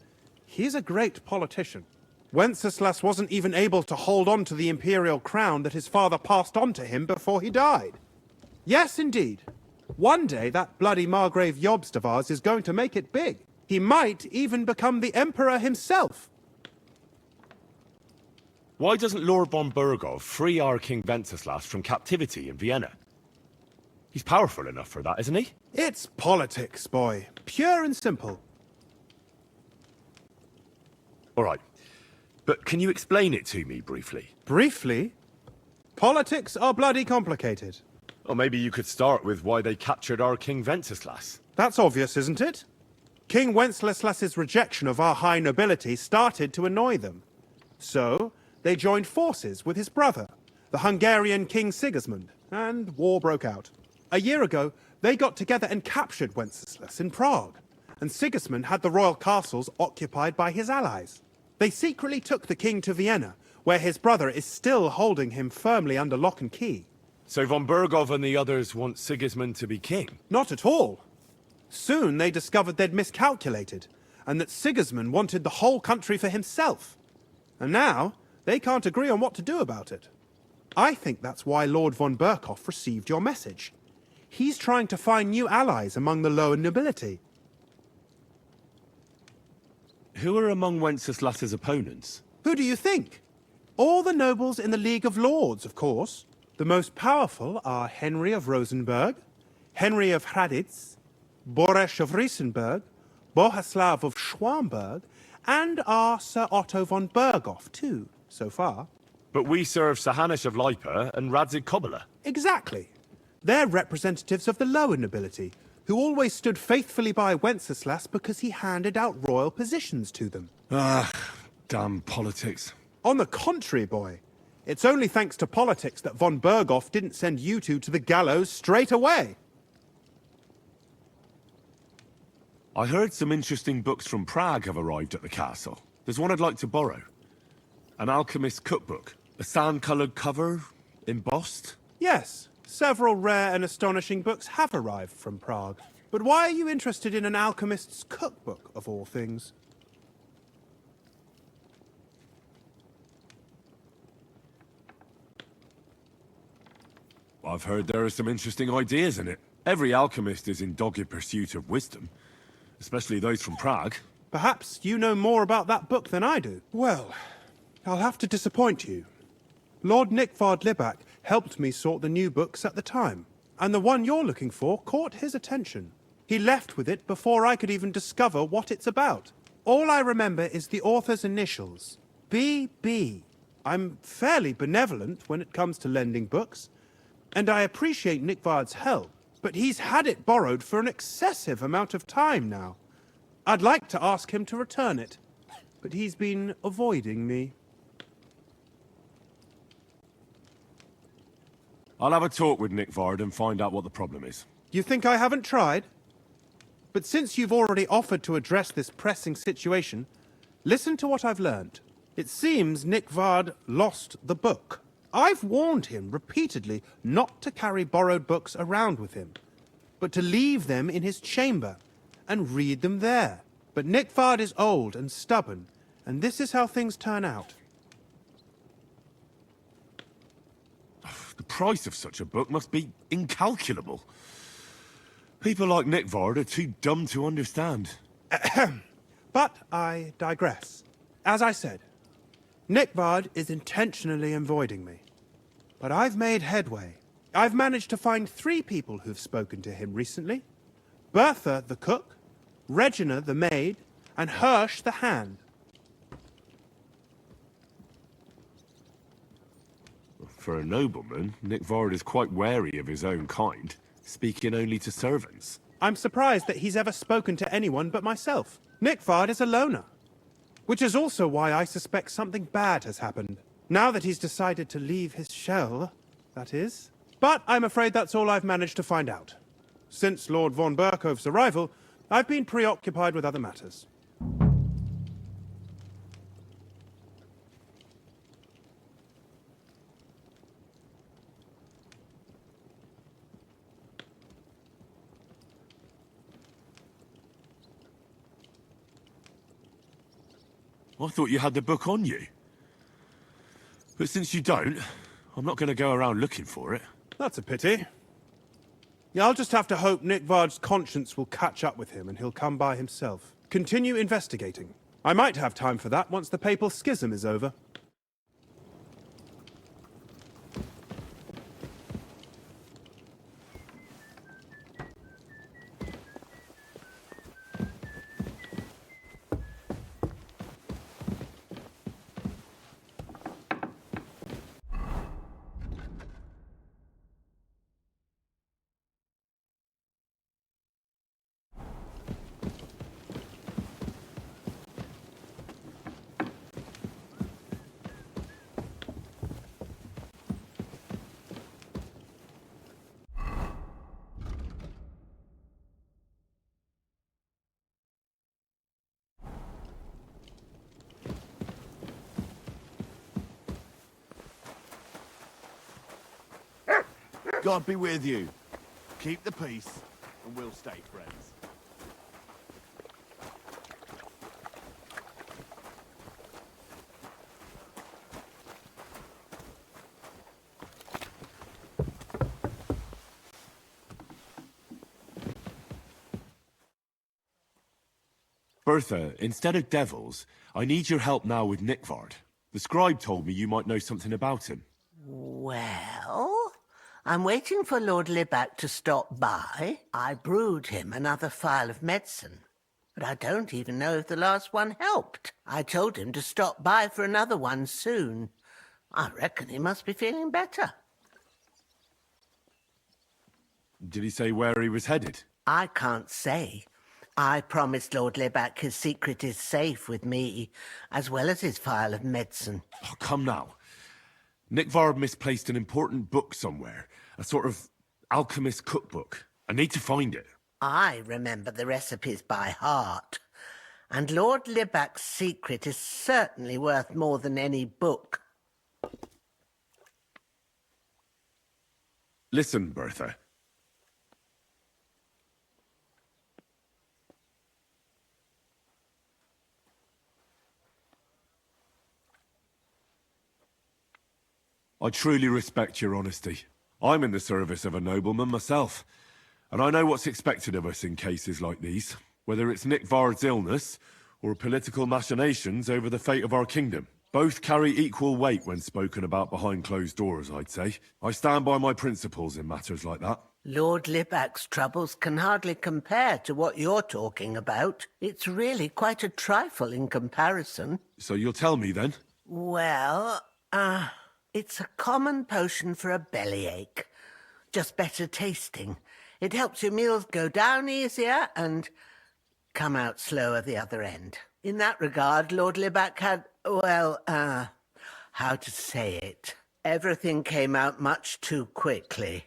P: he's a great politician. Wenceslas wasn't even able to hold on to the imperial crown that his father passed on to him before he died. Yes, indeed. One day that bloody Margrave Jobst of ours is going to make it big. He might even become the emperor himself.
D: Why doesn't Lord von Berghoff free our King Wenceslas from captivity in Vienna? He's powerful enough for that, isn't he?
P: It's politics, boy. Pure and simple.
D: All right. But can you explain it to me briefly?
P: Briefly? Politics are bloody complicated.
D: Or maybe you could start with why they captured our King Wenceslas.
P: That's obvious, isn't it? King Wenceslas's rejection of our high nobility started to annoy them. So, they joined forces with his brother, the Hungarian King Sigismund, and war broke out. A year ago, they got together and captured Wenceslas in Prague, and Sigismund had the royal castles occupied by his allies. They secretly took the king to Vienna, where his brother is still holding him firmly under lock and key.
D: So von Berghoff and the others want Sigismund to be king?
P: Not at all. Soon they discovered they'd miscalculated, and that Sigismund wanted the whole country for himself. And now, they can't agree on what to do about it. I think that's why Lord von Berghoff received your message. He's trying to find new allies among the lower nobility.
D: Who are among Wenceslas's opponents?
P: Who do you think? All the nobles in the League of Lords, of course. The most powerful are Henry of Rosenberg, Henry of Hraditz, Boresh of Riesenberg, Bohuslav of Schwamberg, and our Sir Otto von Berghoff, too, so far.
D: But we serve Sir Hanush of Lipa and Radzig Kobyla.
P: Exactly. They're representatives of the lower nobility, who always stood faithfully by Wenceslas because he handed out royal positions to them.
I: Ah, damn politics.
P: On the contrary, boy. It's only thanks to politics that von Berghoff didn't send you two to the gallows straight away.
I: I heard some interesting books from Prague have arrived at the castle. There's one I'd like to borrow. An alchemist's cookbook. A sand-coloured cover, embossed.
P: Yes, several rare and astonishing books have arrived from Prague. But why are you interested in an alchemist's cookbook, of all things?
I: I've heard there are some interesting ideas in it. Every alchemist is in dogged pursuit of wisdom, especially those from Prague.
P: Perhaps you know more about that book than I do. Well, I'll have to disappoint you. Lord Nickvard Libak helped me sort the new books at the time, and the one you're looking for caught his attention. He left with it before I could even discover what it's about. All I remember is the author's initials. B.B. I'm fairly benevolent when it comes to lending books, and I appreciate Nickvard's help, but he's had it borrowed for an excessive amount of time now. I'd like to ask him to return it, but he's been avoiding me.
I: I'll have a talk with Nickvard and find out what the problem is.
P: You think I haven't tried? But since you've already offered to address this pressing situation, listen to what I've learned. It seems Nickvard lost the book. I've warned him repeatedly not to carry borrowed books around with him, but to leave them in his chamber and read them there. But Nickvard is old and stubborn, and this is how things turn out.
I: The price of such a book must be incalculable. People like Nickvard are too dumb to understand.
P: But I digress. As I said, Nickvard is intentionally avoiding me. But I've made headway. I've managed to find 3 people who've spoken to him recently. Bertha, the cook, Regina, the maid, and Hirsch, the hand.
I: For a nobleman, Nickvard is quite wary of his own kind, speaking only to servants.
P: I'm surprised that he's ever spoken to anyone but myself. Nickvard is a loner. Which is also why I suspect something bad has happened. Now that he's decided to leave his shell, that is. But I'm afraid that's all I've managed to find out. Since Lord von Berkhove's arrival, I've been preoccupied with other matters.
I: I thought you had the book on you. But since you don't, I'm not going to go around looking for it.
P: That's a pity. Yeah, I'll just have to hope Nickvard's conscience will catch up with him and he'll come by himself. Continue investigating. I might have time for that once the papal schism is over.
N: God be with you. Keep the peace, and we'll stay friends.
I: Bertha, instead of devils, I need your help now with Nickvard. The scribe told me you might know something about him.
M: Well, I'm waiting for Lord Libac to stop by. I brewed him another phial of medicine, but I don't even know if the last one helped. I told him to stop by for another one soon. I reckon he must be feeling better.
I: Did he say where he was headed?
M: I can't say. I promised Lord Libac his secret is safe with me, as well as his phial of medicine.
I: Oh, come now. Nickvard misplaced an important book somewhere. A sort of alchemist cookbook. I need to find it.
M: I remember the recipes by heart. And Lord Libac's secret is certainly worth more than any book.
I: Listen, Bertha. I truly respect your honesty. I'm in the service of a nobleman myself, and I know what's expected of us in cases like these, whether it's Nickvard's illness or political machinations over the fate of our kingdom. Both carry equal weight when spoken about behind closed doors, I'd say. I stand by my principles in matters like that.
M: Lord Libac's troubles can hardly compare to what you're talking about. It's really quite a trifle in comparison.
I: So you'll tell me then?
M: Well, it's a common potion for a bellyache. Just better tasting. It helps your meals go down easier and come out slower the other end. In that regard, Lord Libac had, well, how to say it? Everything came out much too quickly.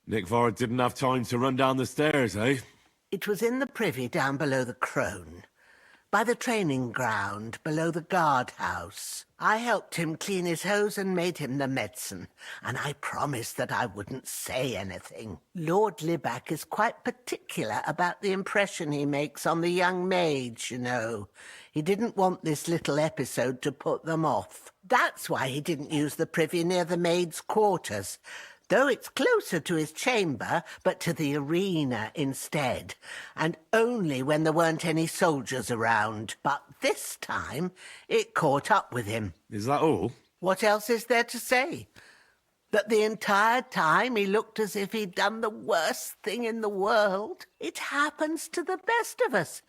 I: Nick Vard didn't have time to run down the stairs, eh?
M: It was in the privy down below the crone, by the training ground below the guardhouse. I helped him clean his hose and made him the medicine, and I promised that I wouldn't say anything. Lord Libac is quite particular about the impression he makes on the young maids, you know. He didn't want this little episode to put them off. That's why he didn't use the privy near the maids' quarters, though it's closer to his chamber, but to the arena instead, and only when there weren't any soldiers around. But this time, it caught up with him.
I: Is that all?
M: What else is there to say? That the entire time he looked as if he'd done the worst thing in the world. It happens to the best of us,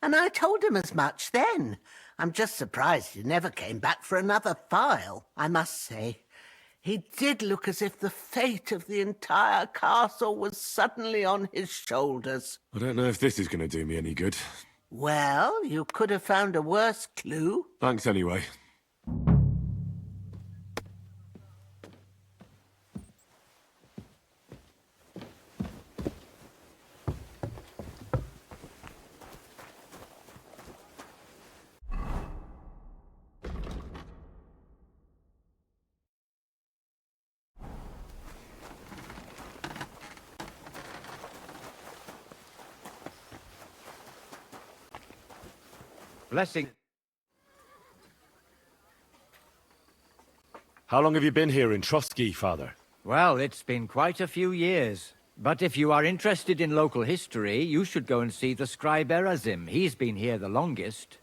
M: and I told him as much then. I'm just surprised he never came back for another file, I must say. He did look as if the fate of the entire castle was suddenly on his shoulders.
I: I don't know if this is going to do me any good.
M: Well, you could have found a worse clue.
I: Thanks anyway.
O: Blessing.
D: How long have you been here in Trosky, Father?
Q: Well, it's been quite a few years. But if you are interested in local history, you should go and see the scribe Erazim. He's been here the longest.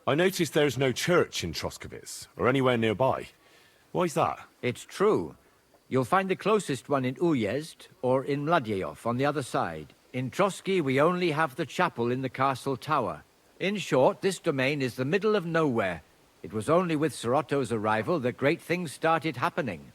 D: I noticed there's no church in Troskovitz, or anywhere nearby. Why is that?
Q: It's true. You'll find the closest one in Uyezd, or in Mladyeyov on the other side. In Trosky, we only have the chapel in the castle tower. In short, this domain is the middle of nowhere. It was only with Sir Otto's arrival that great things started happening.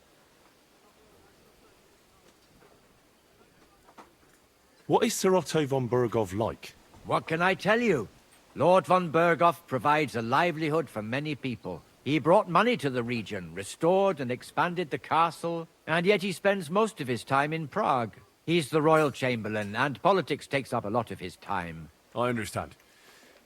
D: What is Sir Otto von Berghoff like?
Q: What can I tell you? Lord von Berghoff provides a livelihood for many people. He brought money to the region, restored and expanded the castle, and yet he spends most of his time in Prague. He's the royal chamberlain, and politics takes up a lot of his time.
D: I understand.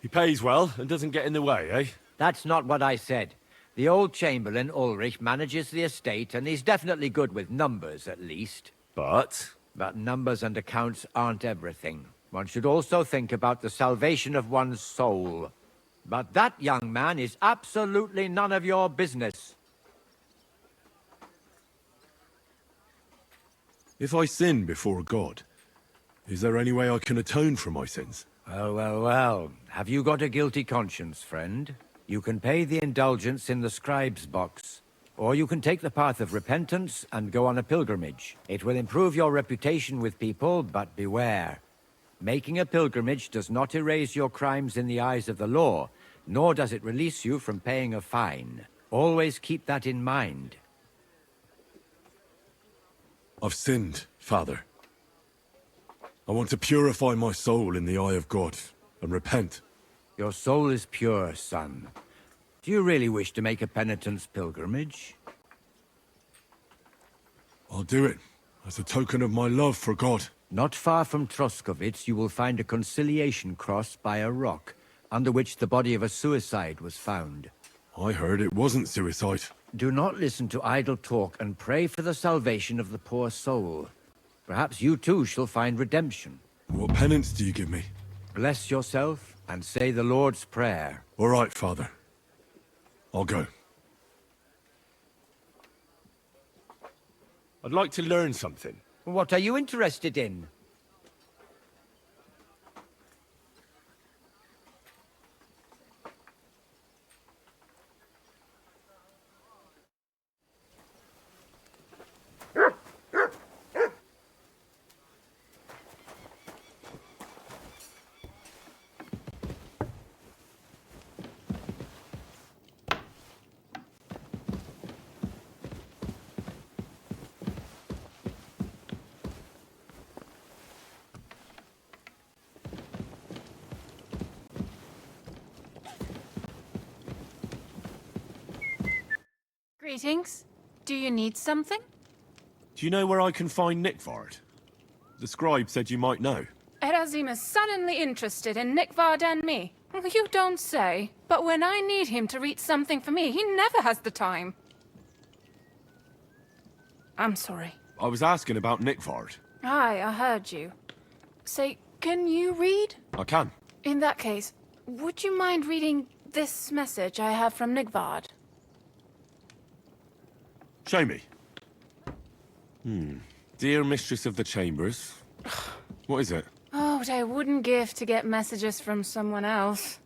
D: He pays well and doesn't get in the way, eh?
Q: That's not what I said. The old chamberlain, Ulrich, manages the estate, and he's definitely good with numbers, at least.
D: But
Q: numbers and accounts aren't everything. One should also think about the salvation of one's soul. But that young man is absolutely none of your business.
I: If I sin before God, is there any way I can atone for my sins?
Q: Well. Have you got a guilty conscience, friend? You can pay the indulgence in the scribe's box. Or you can take the path of repentance and go on a pilgrimage. It will improve your reputation with people, but beware. Making a pilgrimage does not erase your crimes in the eyes of the law, nor does it release you from paying a fine. Always keep that in mind.
I: I've sinned, Father. I want to purify my soul in the eye of God and repent.
Q: Your soul is pure, son. Do you really wish to make a penitence pilgrimage?
I: I'll do it, as a token of my love for God.
Q: Not far from Troskovitz, you will find a conciliation cross by a rock, under which the body of a suicide was found.
I: I heard it wasn't suicide.
Q: Do not listen to idle talk and pray for the salvation of the poor soul. Perhaps you too shall find redemption.
I: What penance do you give me?
Q: Bless yourself and say the Lord's Prayer.
I: All right, Father. I'll go.
D: I'd like to learn something.
Q: What are you interested in?
R: Greetings. Do you need something?
I: Do you know where I can find Nickvard? The scribe said you might know.
R: Erazim is suddenly interested in Nickvard and me. You don't say. But when I need him to read something for me, he never has the time. I'm sorry.
I: I was asking about Nickvard.
R: Aye, I heard you. Say, can you read?
I: I can.
R: In that case, would you mind reading this message I have from Nickvard?
I: Show me. Dear Mistress of the Chambers. What is it?
R: Oh, what I wouldn't give to get messages from someone else.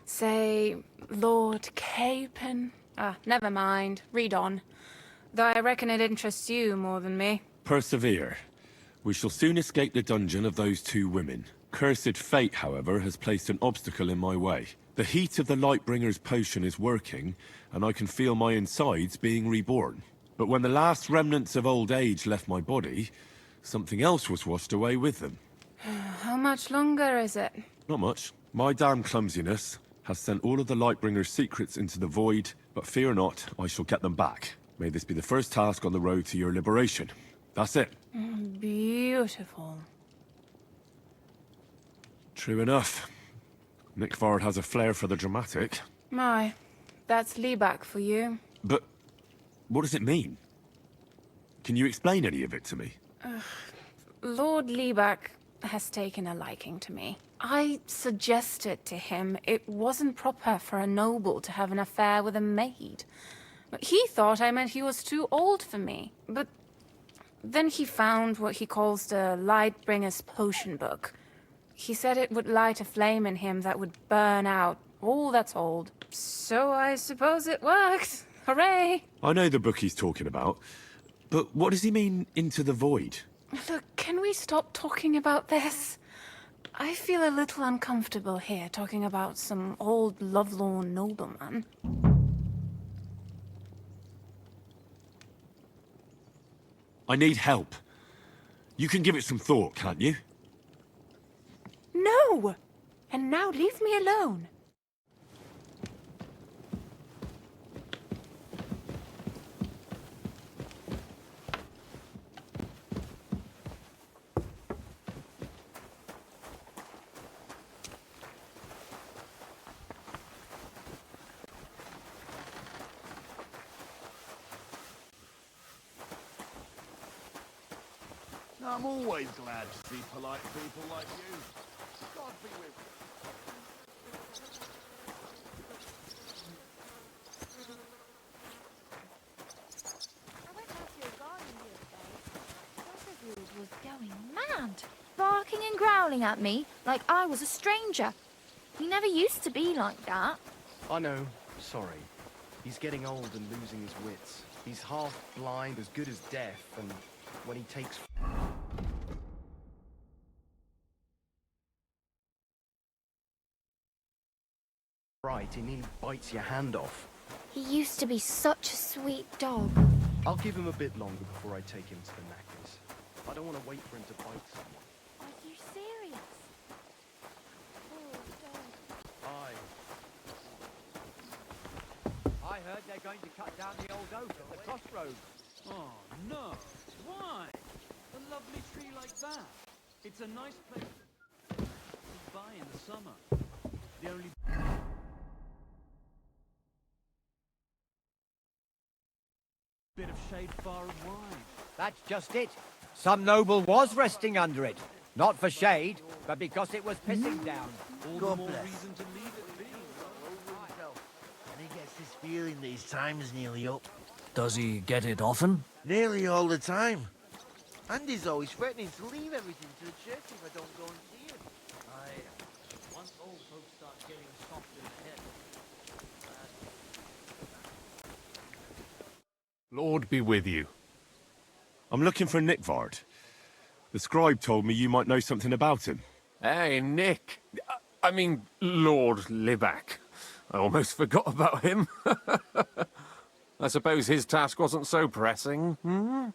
R: Say, Lord Capon. Never mind. Read on. Though I reckon it interests you more than me.
I: Persevere. We shall soon escape the dungeon of those two women. Cursed fate, however, has placed an obstacle in my way. The heat of the Lightbringer's potion is working, and I can feel my insides being reborn. But when the last remnants of old age left my body, something else was washed away with them.
R: How much longer is it?
I: Not much. My damn clumsiness has sent all of the Lightbringer's secrets into the void, but fear not, I shall get them back. May this be the first task on the road to your liberation. That's it.
R: Beautiful.
I: True enough. Nickvard has a flair for the dramatic.
R: My, that's Liebach for you.
I: But what does it mean? Can you explain any of it to me?
R: Lord Liebach has taken a liking to me. I suggested to him it wasn't proper for a noble to have an affair with a maid. But he thought I meant he was too old for me. But then he found what he calls the Lightbringer's potion book. He said it would light a flame in him that would burn out all that's old. So I suppose it worked. Hooray!
I: I know the book he's talking about, but what does he mean, into the void?
R: Look, can we stop talking about this? I feel a little uncomfortable here, talking about some old lovelorn nobleman.
I: I need help. You can give it some thought, can't you?
R: No! And now leave me alone.
N: I'm always glad to see polite people like you. God be with you.
J: I went out to your garden the other day. Doggerwood was going mad, barking and growling at me like I was a stranger. He never used to be like that.
S: I know. Sorry. He's getting old and losing his wits. He's half blind, as good as deaf, and when he takes... Right, he nearly bites your hand off.
J: He used to be such a sweet dog.
S: I'll give him a bit longer before I take him to the knackers. I don't want to wait for him to bite someone.
J: Are you serious? Poor dog.
Q: I heard they're going to cut down the old oak at the crossroads.
T: Oh, no. Why? A lovely tree like that. It's a nice place to buy in the summer. The only... bit of shade far and wide.
Q: That's just it. Some noble was resting under it. Not for shade, but because it was pissing down.
T: All
N: God
T: the more
N: bless.
T: reason to leave it be.
N: And he gets this feeling these time's nearly up.
H: Does he get it often?
N: Nearly all the time. And he's always threatening to leave everything to the church if I don't go and see him.
H: Once old folks start getting soft in the head.
I: Lord be with you. I'm looking for Nickvard. The scribe told me you might know something about him.
C: Hey, Nick. I mean, Lord Liebach. I almost forgot about him. I suppose his task wasn't so pressing, hmm?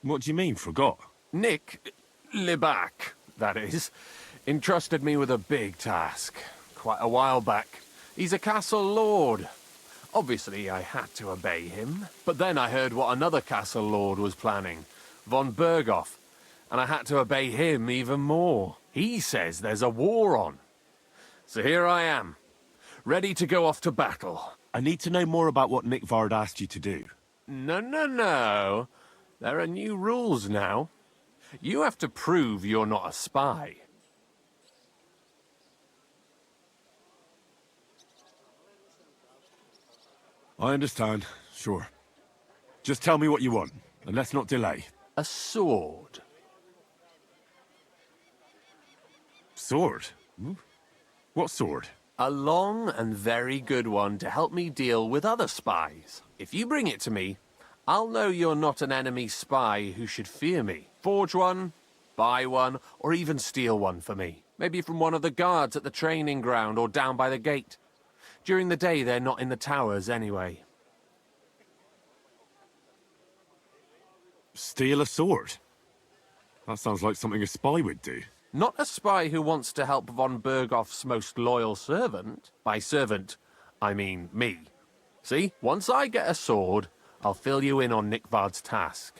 I: What do you mean, forgot?
C: Nick Liebach, that is, entrusted me with a big task quite a while back. He's a castle lord. Obviously, I had to obey him. But then I heard what another castle lord was planning, von Berghoff, and I had to obey him even more. He says there's a war on. So here I am, ready to go off to battle.
D: I need to know more about what Nickvard asked you to do.
C: No. There are new rules now. You have to prove you're not a spy.
I: I understand, sure. Just tell me what you want, and let's not delay.
C: A sword.
I: Sword? What sword?
C: A long and very good one to help me deal with other spies. If you bring it to me, I'll know you're not an enemy spy who should fear me. Forge one, buy one, or even steal one for me. Maybe from one of the guards at the training ground or down by the gate. During the day, they're not in the towers anyway.
I: Steal a sword? That sounds like something a spy would do.
C: Not a spy who wants to help von Berghoff's most loyal servant. By servant, I mean me. See, once I get a sword, I'll fill you in on Nickvard's task.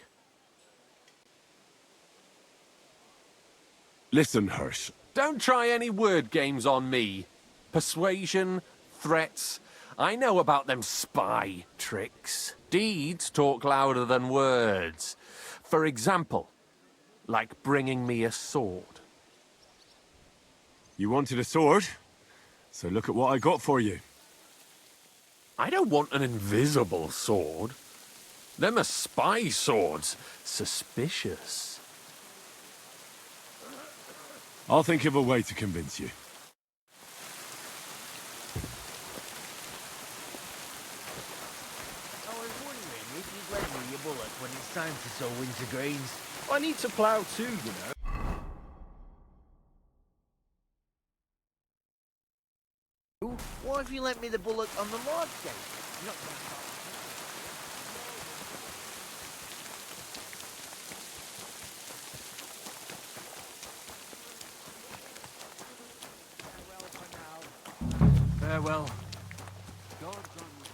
I: Listen, Hirsch.
C: Don't try any word games on me. Persuasion, threats. I know about them spy tricks. Deeds talk louder than words. For example, like bringing me a sword.
I: You wanted a sword? So look at what I got for you.
C: I don't want an invisible sword. Them are spy swords. Suspicious.
I: I'll think of a way to convince you.
N: I was wondering if you'd lend me your bullet when it's time to sow winter greens.
S: I need to plough too, you know.
N: Why have you lent me the bullet on the Lord's Gate? You're not gonna stop.
T: Farewell. God's on you.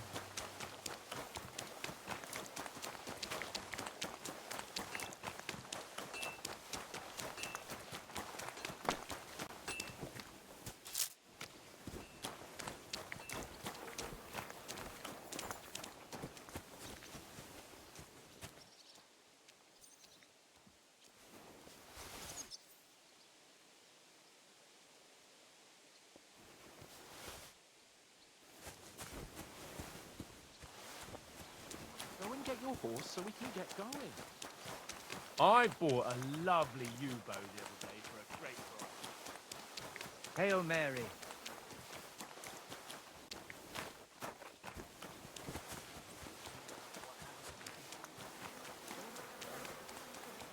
S: Go and get your horse so we can get going.
O: I bought a lovely U-bow the other day for a great price.
H: Hail Mary.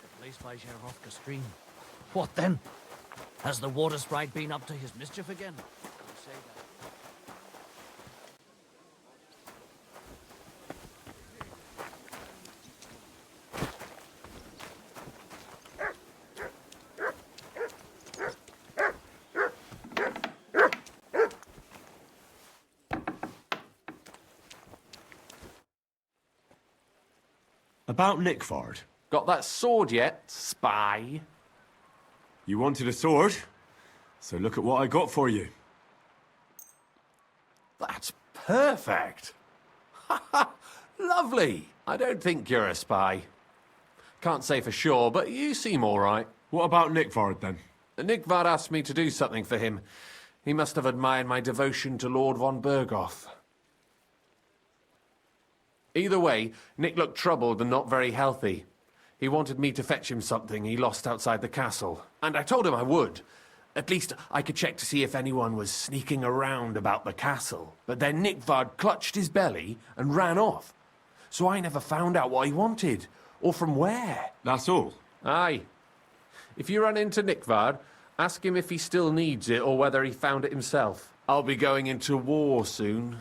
H: The place by Zherovka Stream. What then? Has the water sprite been up to his mischief again? Don't say that.
D: About Nickvard.
C: Got that sword yet, spy?
I: You wanted a sword? So look at what I got for you.
C: That's perfect. Lovely. I don't think you're a spy. Can't say for sure, but you seem all right.
I: What about Nickvard, then?
C: Nickvard asked me to do something for him. He must have admired my devotion to Lord von Berghoff. Either way, Nick looked troubled and not very healthy. He wanted me to fetch him something he lost outside the castle. And I told him I would. At least I could check to see if anyone was sneaking around about the castle. But then Nickvard clutched his belly and ran off. So I never found out what he wanted, or from where.
I: That's all?
C: Aye. If you run into Nickvard, ask him if he still needs it or whether he found it himself. I'll be going into war soon,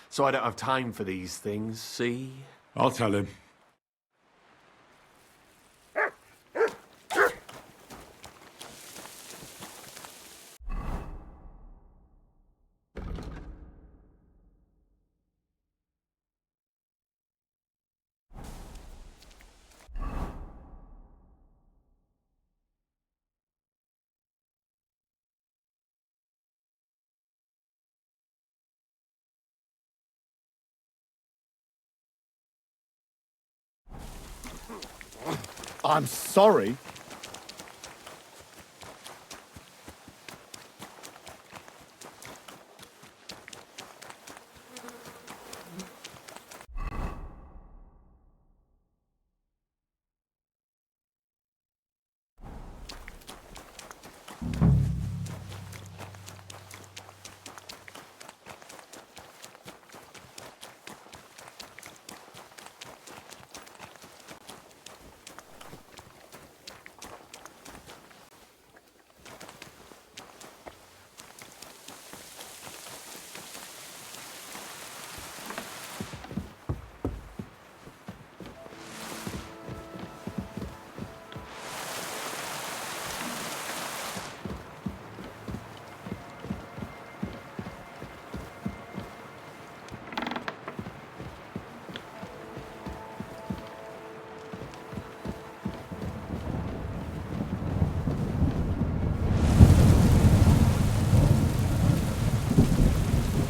C: so I don't have time for these things, see?
I: I'll tell him.
U: I'm sorry.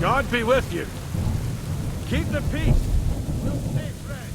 F: God be with you. Keep the peace. We'll stay friends.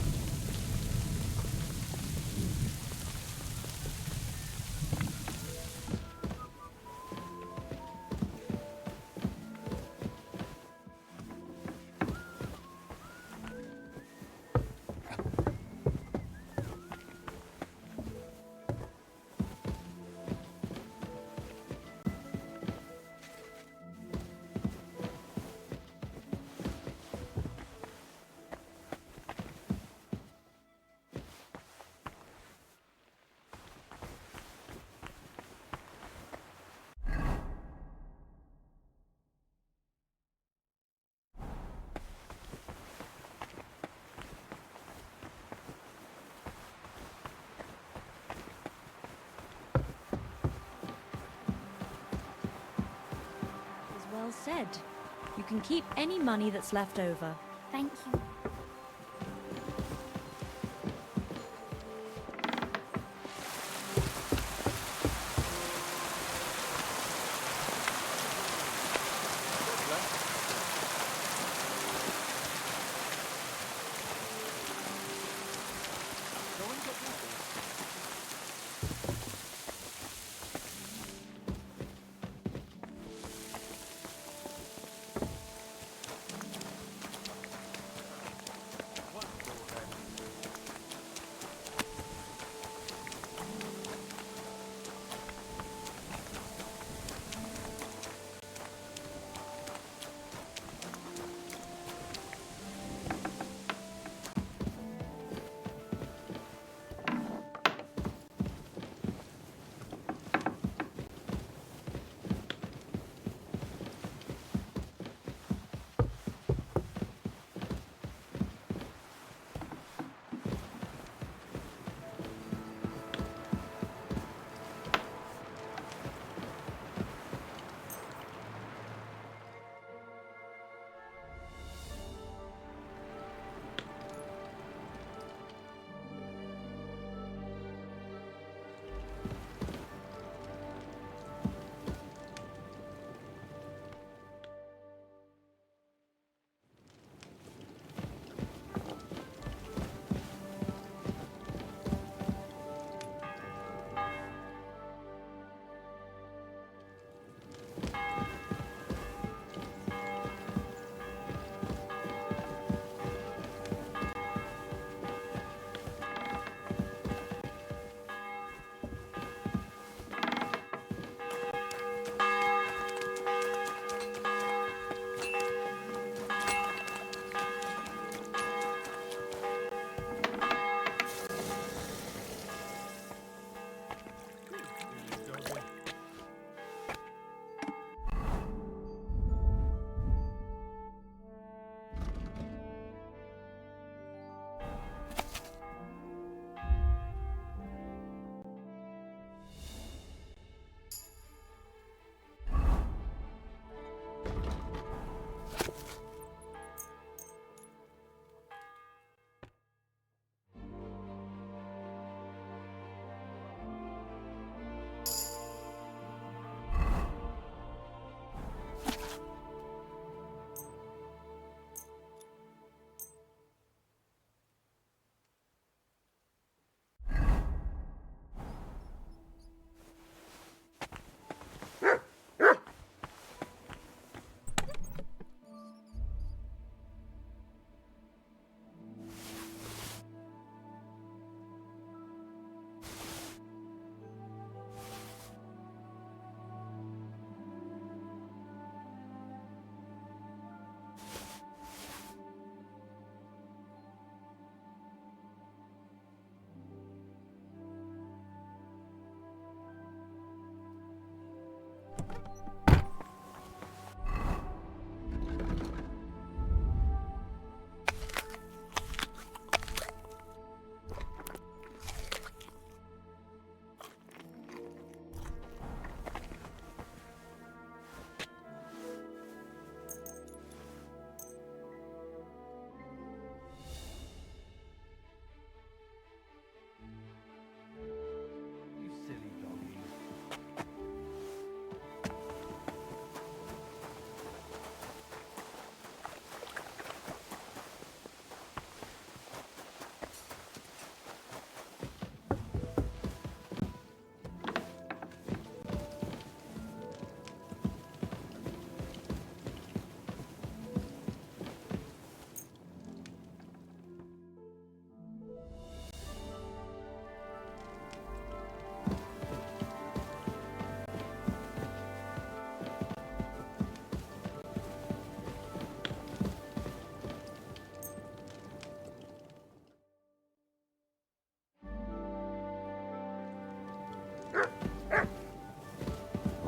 V: Well said. You can keep any money that's left over.
J: Thank you.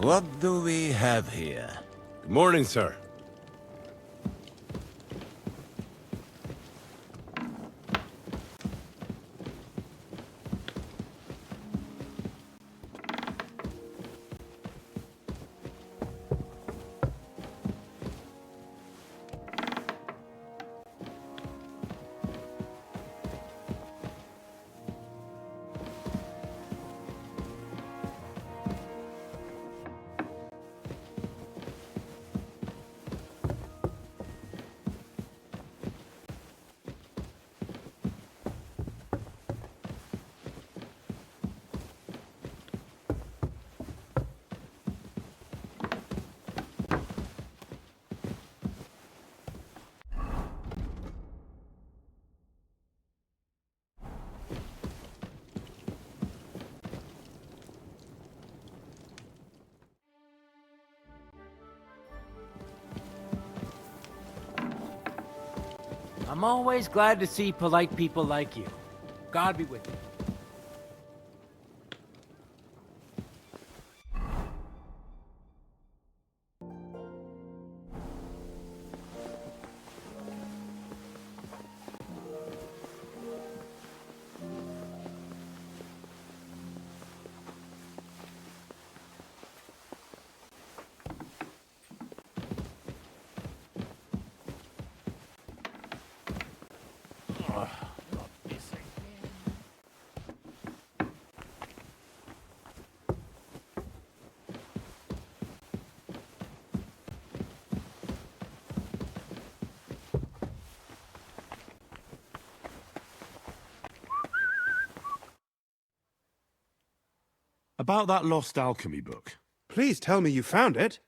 B: What do we have here?
D: Good morning, sir.
O: I'm always glad to see polite people like you. God be with you.
D: About that lost alchemy book.
P: Please tell me you found it.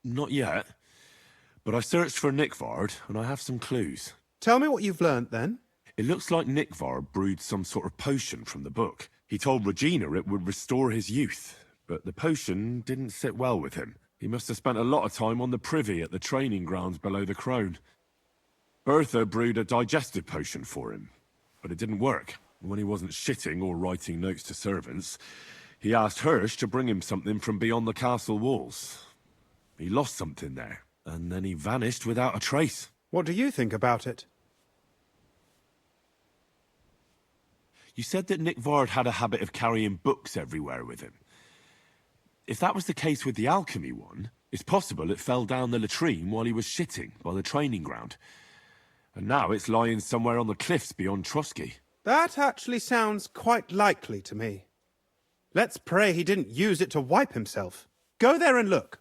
D: Not yet, but I searched for Nickvard, and I have some clues.
P: Tell me what you've learnt, then.
D: It looks like Nickvard brewed some sort of potion from the book. He told Regina it would restore his youth, but the potion didn't sit well with him. He must have spent a lot of time on the privy at the training grounds below the Crone. Bertha brewed a digestive potion for him, but it didn't work. When he wasn't shitting or writing notes to servants, he asked Hirsch to bring him something from beyond the castle walls. He lost something there, and then he vanished without a trace.
P: What do you think about it?
D: You said that Nickvard had a habit of carrying books everywhere with him. If that was the case with the alchemy one, it's possible it fell down the latrine while he was shitting by the training ground. And now it's lying somewhere on the cliffs beyond Trosky.
P: That actually sounds quite likely to me. Let's pray he didn't use it to wipe himself. Go there and look.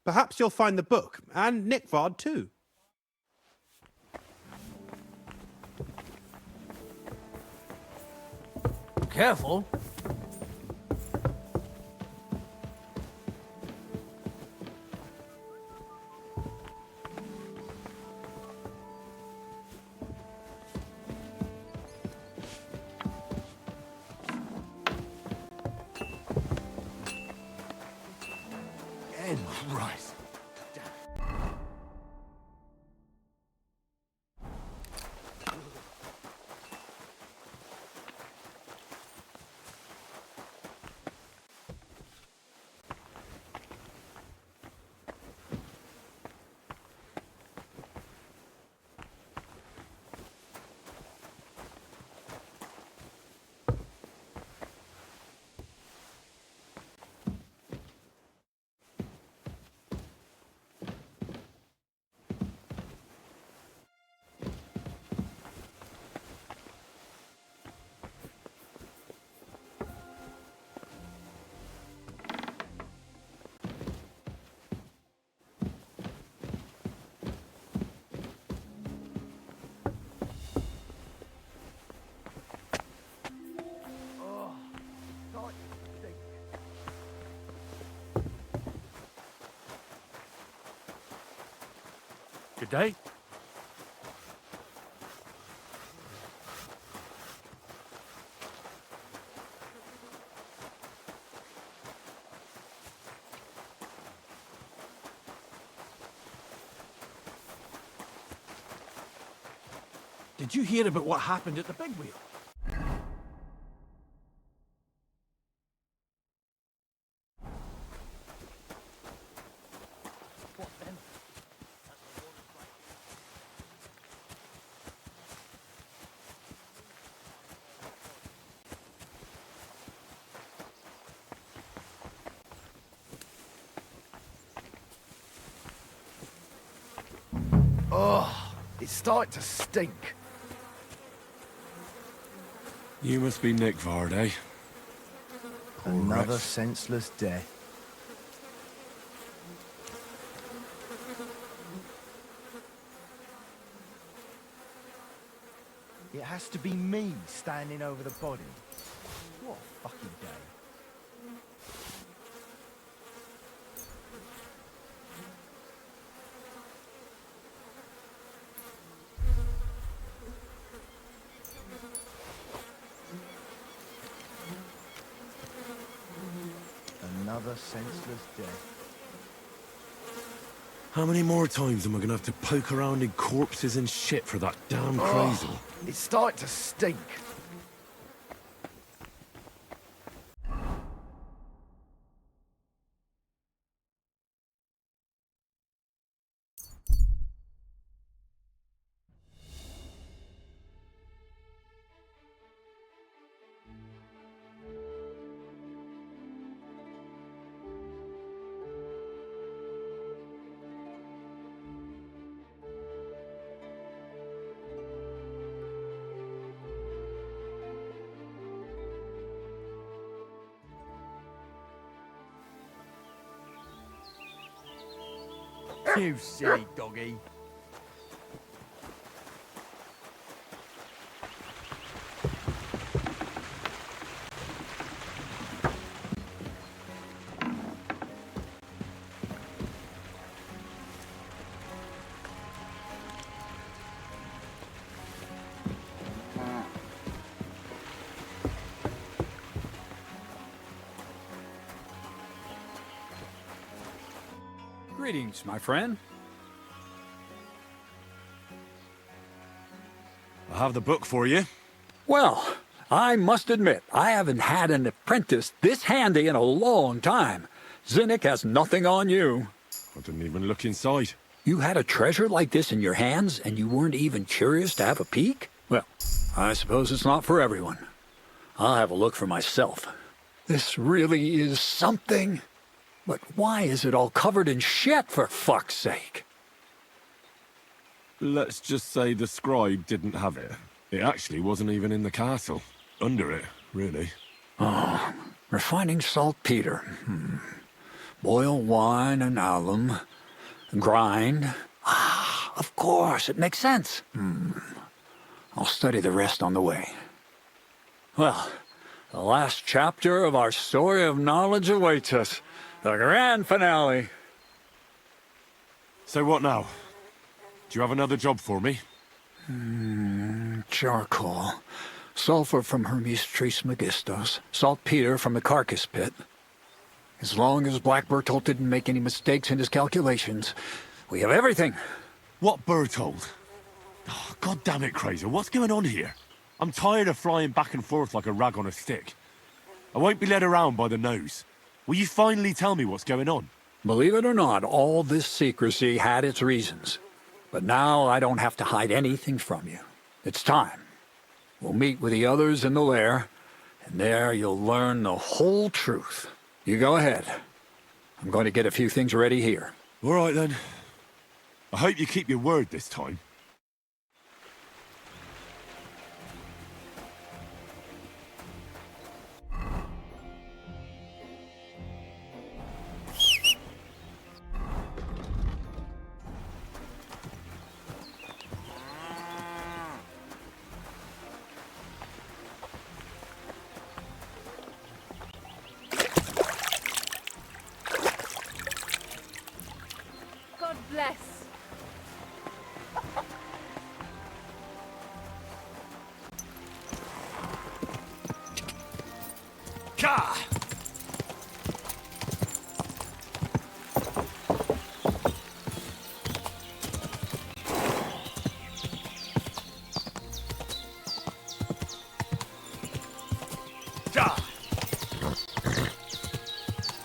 P: Perhaps you'll find the book, and Nickvard too.
H: Careful.
B: Christ.
O: Good day. Did you hear about what happened at the big wheel?
S: Oh, it's starting to stink.
I: You must be Nick Vard, eh?
S: Another
I: wretch.
S: senseless death. It has to be me standing over the body. What a fucking day. Another senseless death.
D: How many more times am I gonna have to poke around in corpses and shit for that damn crazy?
S: It's starting to stink. You silly doggy.
A: Greetings, my friend.
D: I have the book for you.
A: Well, I must admit, I haven't had an apprentice this handy in a long time. Zinnik has nothing on you.
D: I didn't even look inside.
A: You had a treasure like this in your hands, and you weren't even curious to have a peek? Well, I suppose it's not for everyone. I'll have a look for myself. This really is something. But why is it all covered in shit, for fuck's sake?
D: Let's just say the scribe didn't have it. It actually wasn't even in the castle. Under it, really.
A: Oh, refining saltpeter. Boil wine and alum. Grind. Ah, of course, it makes sense. I'll study the rest on the way. Well, the last chapter of our story of knowledge awaits us. The grand finale.
D: So what now? Do you have another job for me?
A: Charcoal. Sulfur from Hermes Trismegistos. Saltpeter from the carcass pit. As long as Black Bertolt didn't make any mistakes in his calculations, we have everything.
D: What Bertolt? Oh, God damn it, Crazer. What's going on here? I'm tired of flying back and forth like a rag on a stick. I won't be led around by the nose. Will you finally tell me what's going on?
A: Believe it or not, all this secrecy had its reasons. But now I don't have to hide anything from you. It's time. We'll meet with the others in the lair, and there you'll learn the whole truth. You go ahead. I'm going to get a few things ready here.
D: All right, then. I hope you keep your word this time.
K: God bless.
D: Ka!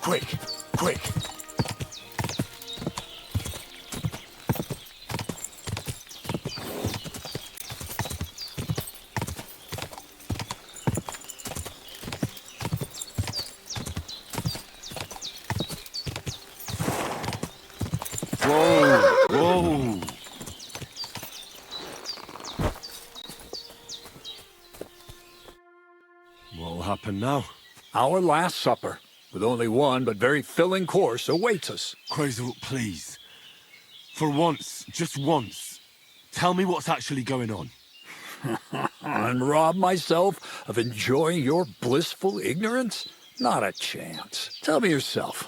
D: Quick, quick.
I: happen now?
A: Our last supper, with only one but very filling course, awaits us.
I: Quasar, please. For once, just once, tell me what's actually going on.
A: And rob myself of enjoying your blissful ignorance? Not a chance. Tell me yourself,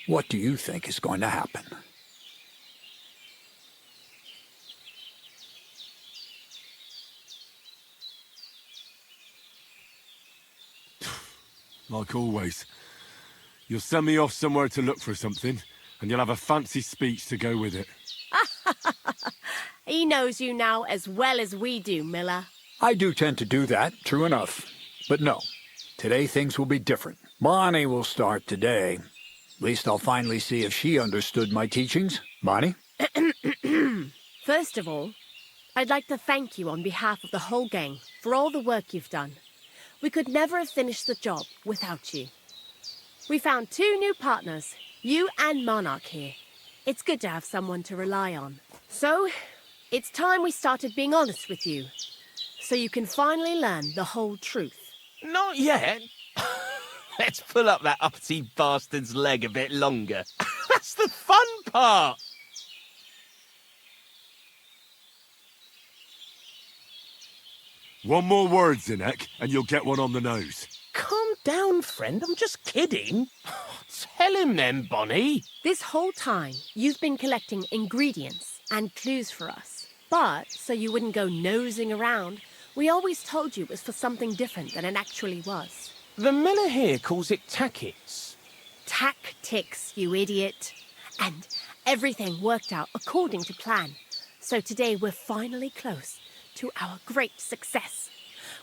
A: what do you think is going to happen?
I: Like always. You'll send me off somewhere to look for something, and you'll have a fancy speech to go with it.
L: He knows you now as well as we do, Miller.
A: I do tend to do that, true enough. But no, today things will be different. Bonnie will start today. At least I'll finally see if she understood my teachings. Bonnie?
L: First of all, I'd like to thank you on behalf of the whole gang for all the work you've done. We could never have finished the job without you. We found 2 new partners, you and Monarch here. It's good to have someone to rely on. So, it's time we started being honest with you, so you can finally learn the whole truth.
B: Not yet. Let's pull up that uppity bastard's leg a bit longer. That's the fun part!
I: One more word, Zinek, and you'll get one on the nose.
B: Calm down, friend. I'm just kidding. Tell him then, Bonnie.
L: This whole time, you've been collecting ingredients and clues for us. But, so you wouldn't go nosing around, we always told you it was for something different than it actually was.
B: The miller here calls it tackets.
L: Tactics, you idiot. And everything worked out according to plan. So today we're finally close to our great success.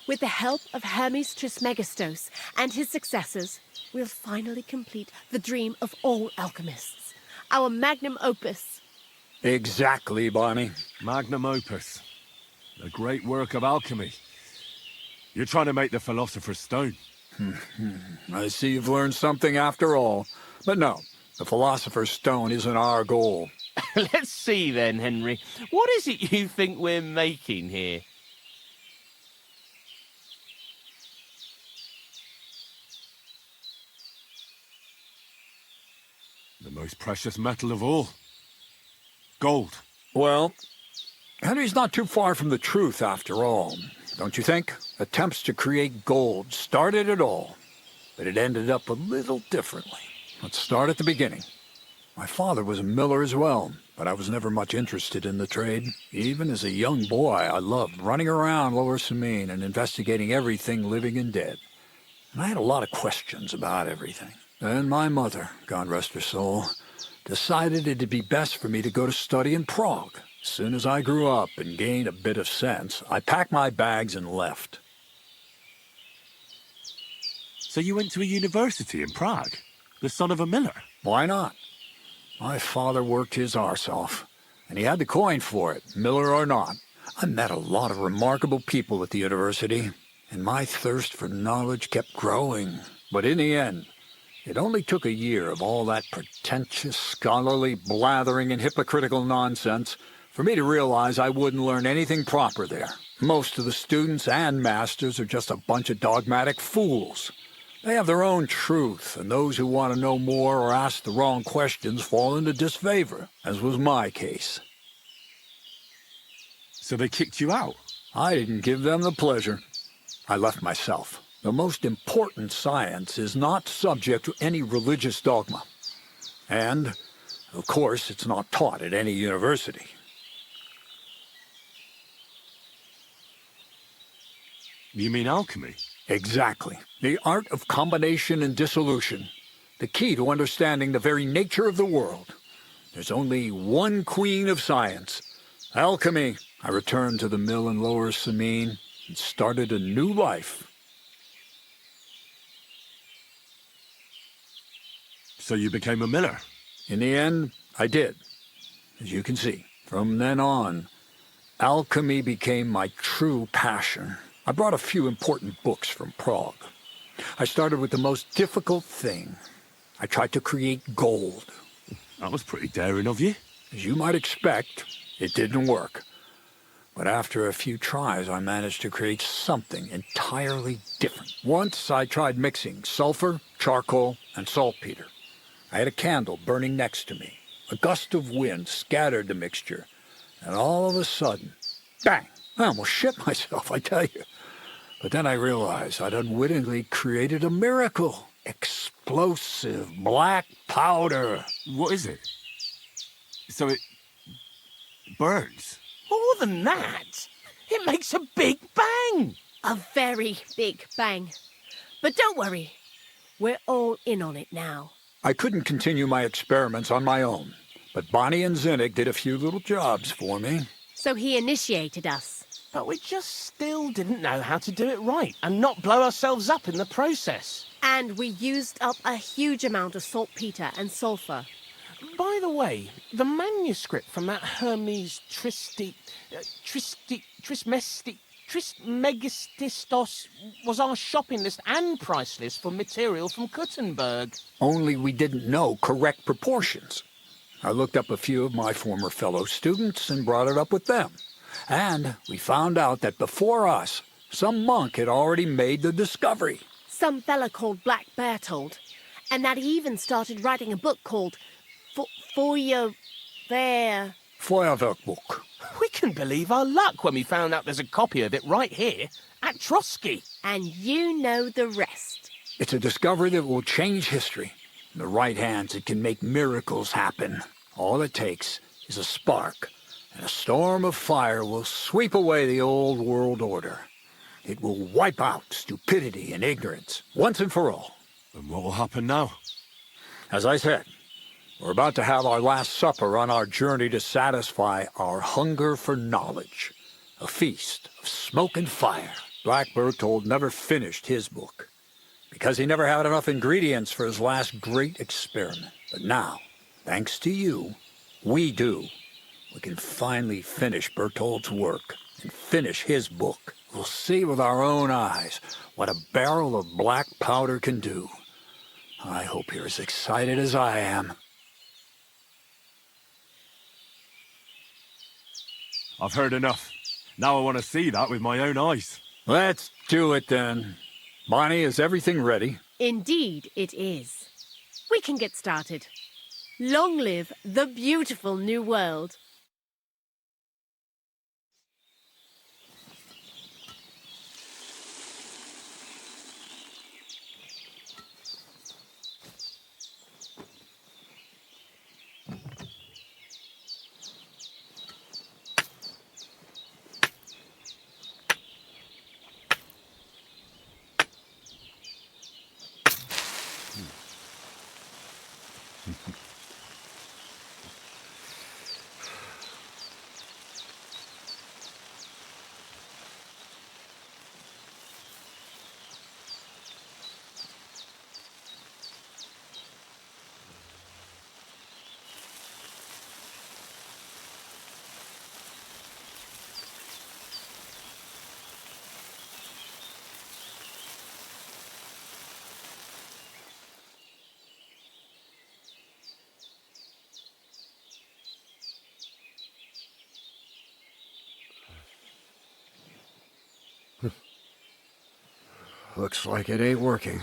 L: With the help of Hermes Trismegistos and his successors, we'll finally complete the dream of all alchemists. Our magnum opus.
A: Exactly, Bonnie.
I: Magnum opus. A great work of alchemy. You're trying to make the Philosopher's Stone.
A: I see you've learned something after all. But no, the Philosopher's Stone isn't our goal.
B: Let's see then, Henry. What is it you think we're making here?
I: The most precious metal of all. Gold.
A: Well, Henry's not too far from the truth after all, don't you think? Attempts to create gold started it all, but it ended up a little differently. Let's start at the beginning. My father was a miller as well, but I was never much interested in the trade. Even as a young boy, I loved running around Lower Samine and investigating everything living and dead. And I had a lot of questions about everything. Then my mother, God rest her soul, decided it'd be best for me to go to study in Prague. As soon as I grew up and gained a bit of sense, I packed my bags and left.
I: So you went to a university in Prague? The son of a miller?
A: Why not? My father worked his arse off, and he had the coin for it, miller or not. I met a lot of remarkable people at the university, and my thirst for knowledge kept growing. But in the end, it only took a year of all that pretentious, scholarly blathering and hypocritical nonsense for me to realize I wouldn't learn anything proper there. Most of the students and masters are just a bunch of dogmatic fools. They have their own truth, and those who want to know more or ask the wrong questions fall into disfavor, as was my case.
I: So they kicked you out?
A: I didn't give them the pleasure. I left myself. The most important science is not subject to any religious dogma. And, of course, it's not taught at any university.
I: You mean alchemy?
A: Exactly. The art of combination and dissolution. The key to understanding the very nature of the world. There's only one queen of science. Alchemy. I returned to the mill in Lower Samine and started a new life.
I: So you became a miller?
A: In the end, I did. As you can see. From then on, alchemy became my true passion. I brought a few important books from Prague. I started with the most difficult thing. I tried to create gold.
I: That was pretty daring of you.
A: As you might expect, it didn't work. But after a few tries, I managed to create something entirely different. Once I tried mixing sulfur, charcoal, and saltpeter. I had a candle burning next to me. A gust of wind scattered the mixture, and all of a sudden, bang! I almost shit myself, I tell you. But then I realized I'd unwittingly created a miracle. Explosive black powder.
I: What is it? So it burns?
B: More than that, it makes a big bang.
L: A very big bang. But don't worry, we're all in on it now.
A: I couldn't continue my experiments on my own, but Bonnie and Zinnik did a few little jobs for me.
L: So he initiated us.
B: But we just still didn't know how to do it right and not blow ourselves up in the process.
L: And we used up a huge amount of saltpeter and sulfur.
B: By the way, the manuscript from that Hermes Trismegistos was our shopping list and price list for material from Kuttenberg.
A: Only we didn't know correct proportions. I looked up a few of my former fellow students and brought it up with them. And we found out that before us, some monk had already made the discovery.
L: Some fella called Black Bertold. And that he even started writing a book called
A: Feuerwerkbuch.
B: We can believe our luck when we found out there's a copy of it right here at Trosky.
L: And you know the rest.
A: It's a discovery that will change history. In the right hands, it can make miracles happen. All it takes is a spark, and a storm of fire will sweep away the old world order. It will wipe out stupidity and ignorance, once and for all.
I: And what will happen now?
A: As I said, we're about to have our last supper on our journey to satisfy our hunger for knowledge. A feast of smoke and fire. Black Bertold never finished his book, because he never had enough ingredients for his last great experiment. But now, thanks to you, we do. We can finally finish Bertold's work and finish his book. We'll see with our own eyes what a barrel of black powder can do. I hope you're as excited as I am.
I: I've heard enough. Now I want to see that with my own eyes.
A: Let's do it then. Bonnie, is everything ready?
L: Indeed it is. We can get started. Long live the beautiful new world.
G: Looks like it ain't working.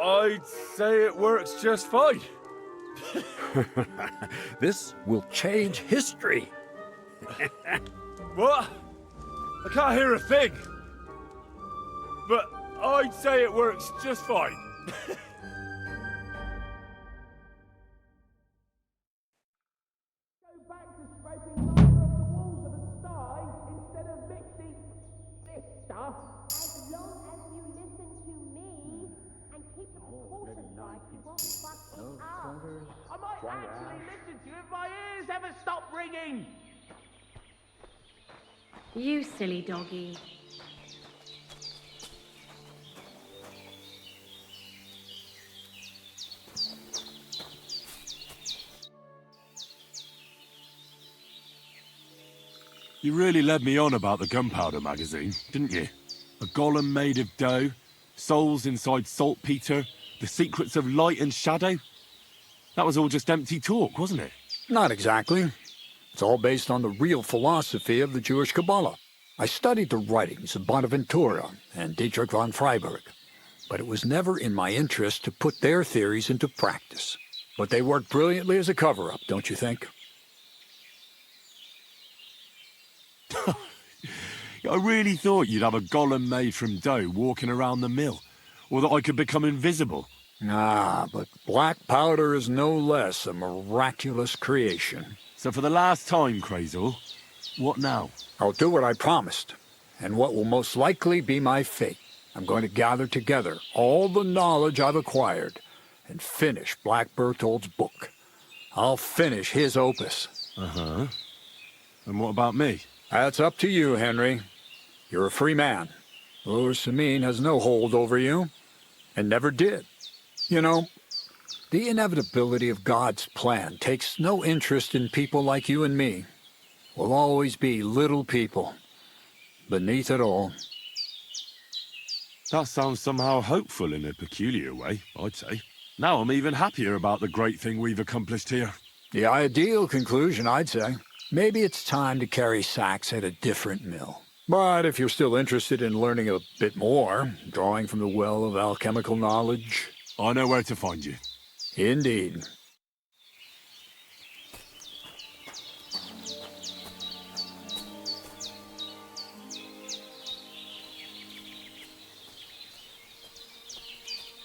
F: I'd say it works just fine.
G: This will change history.
F: What? I can't hear a thing. But I'd say it works just fine.
B: I might actually listen to you if my ears ever stop ringing.
L: You silly doggy.
I: You really led me on about the gunpowder magazine, didn't you? A golem made of dough, souls inside saltpeter, the secrets of light and shadow. That was all just empty talk, wasn't it?
A: Not exactly. It's all based on the real philosophy of the Jewish Kabbalah. I studied the writings of Bonaventura and Dietrich von Freiberg, but it was never in my interest to put their theories into practice. But they worked brilliantly as a cover-up, don't you think?
I: I really thought you'd have a golem made from dough walking around the mill, or that I could become invisible.
A: Ah, but black powder is no less a miraculous creation.
I: So for the last time, Crazel, what now?
A: I'll do what I promised, and what will most likely be my fate. I'm going to gather together all the knowledge I've acquired and finish Black Berthold's book. I'll finish his opus.
I: Uh-huh. And what about me?
A: That's up to you, Henry. You're a free man. Lord Samine has no hold over you, and never did. You know, the inevitability of God's plan takes no interest in people like you and me. We'll always be little people, beneath it all.
I: That sounds somehow hopeful in a peculiar way, I'd say. Now I'm even happier about the great thing we've accomplished here.
A: The ideal conclusion, I'd say. Maybe it's time to carry sacks at a different mill. But if you're still interested in learning a bit more, drawing from the well of alchemical knowledge...
I: I know where to find you.
A: Indeed.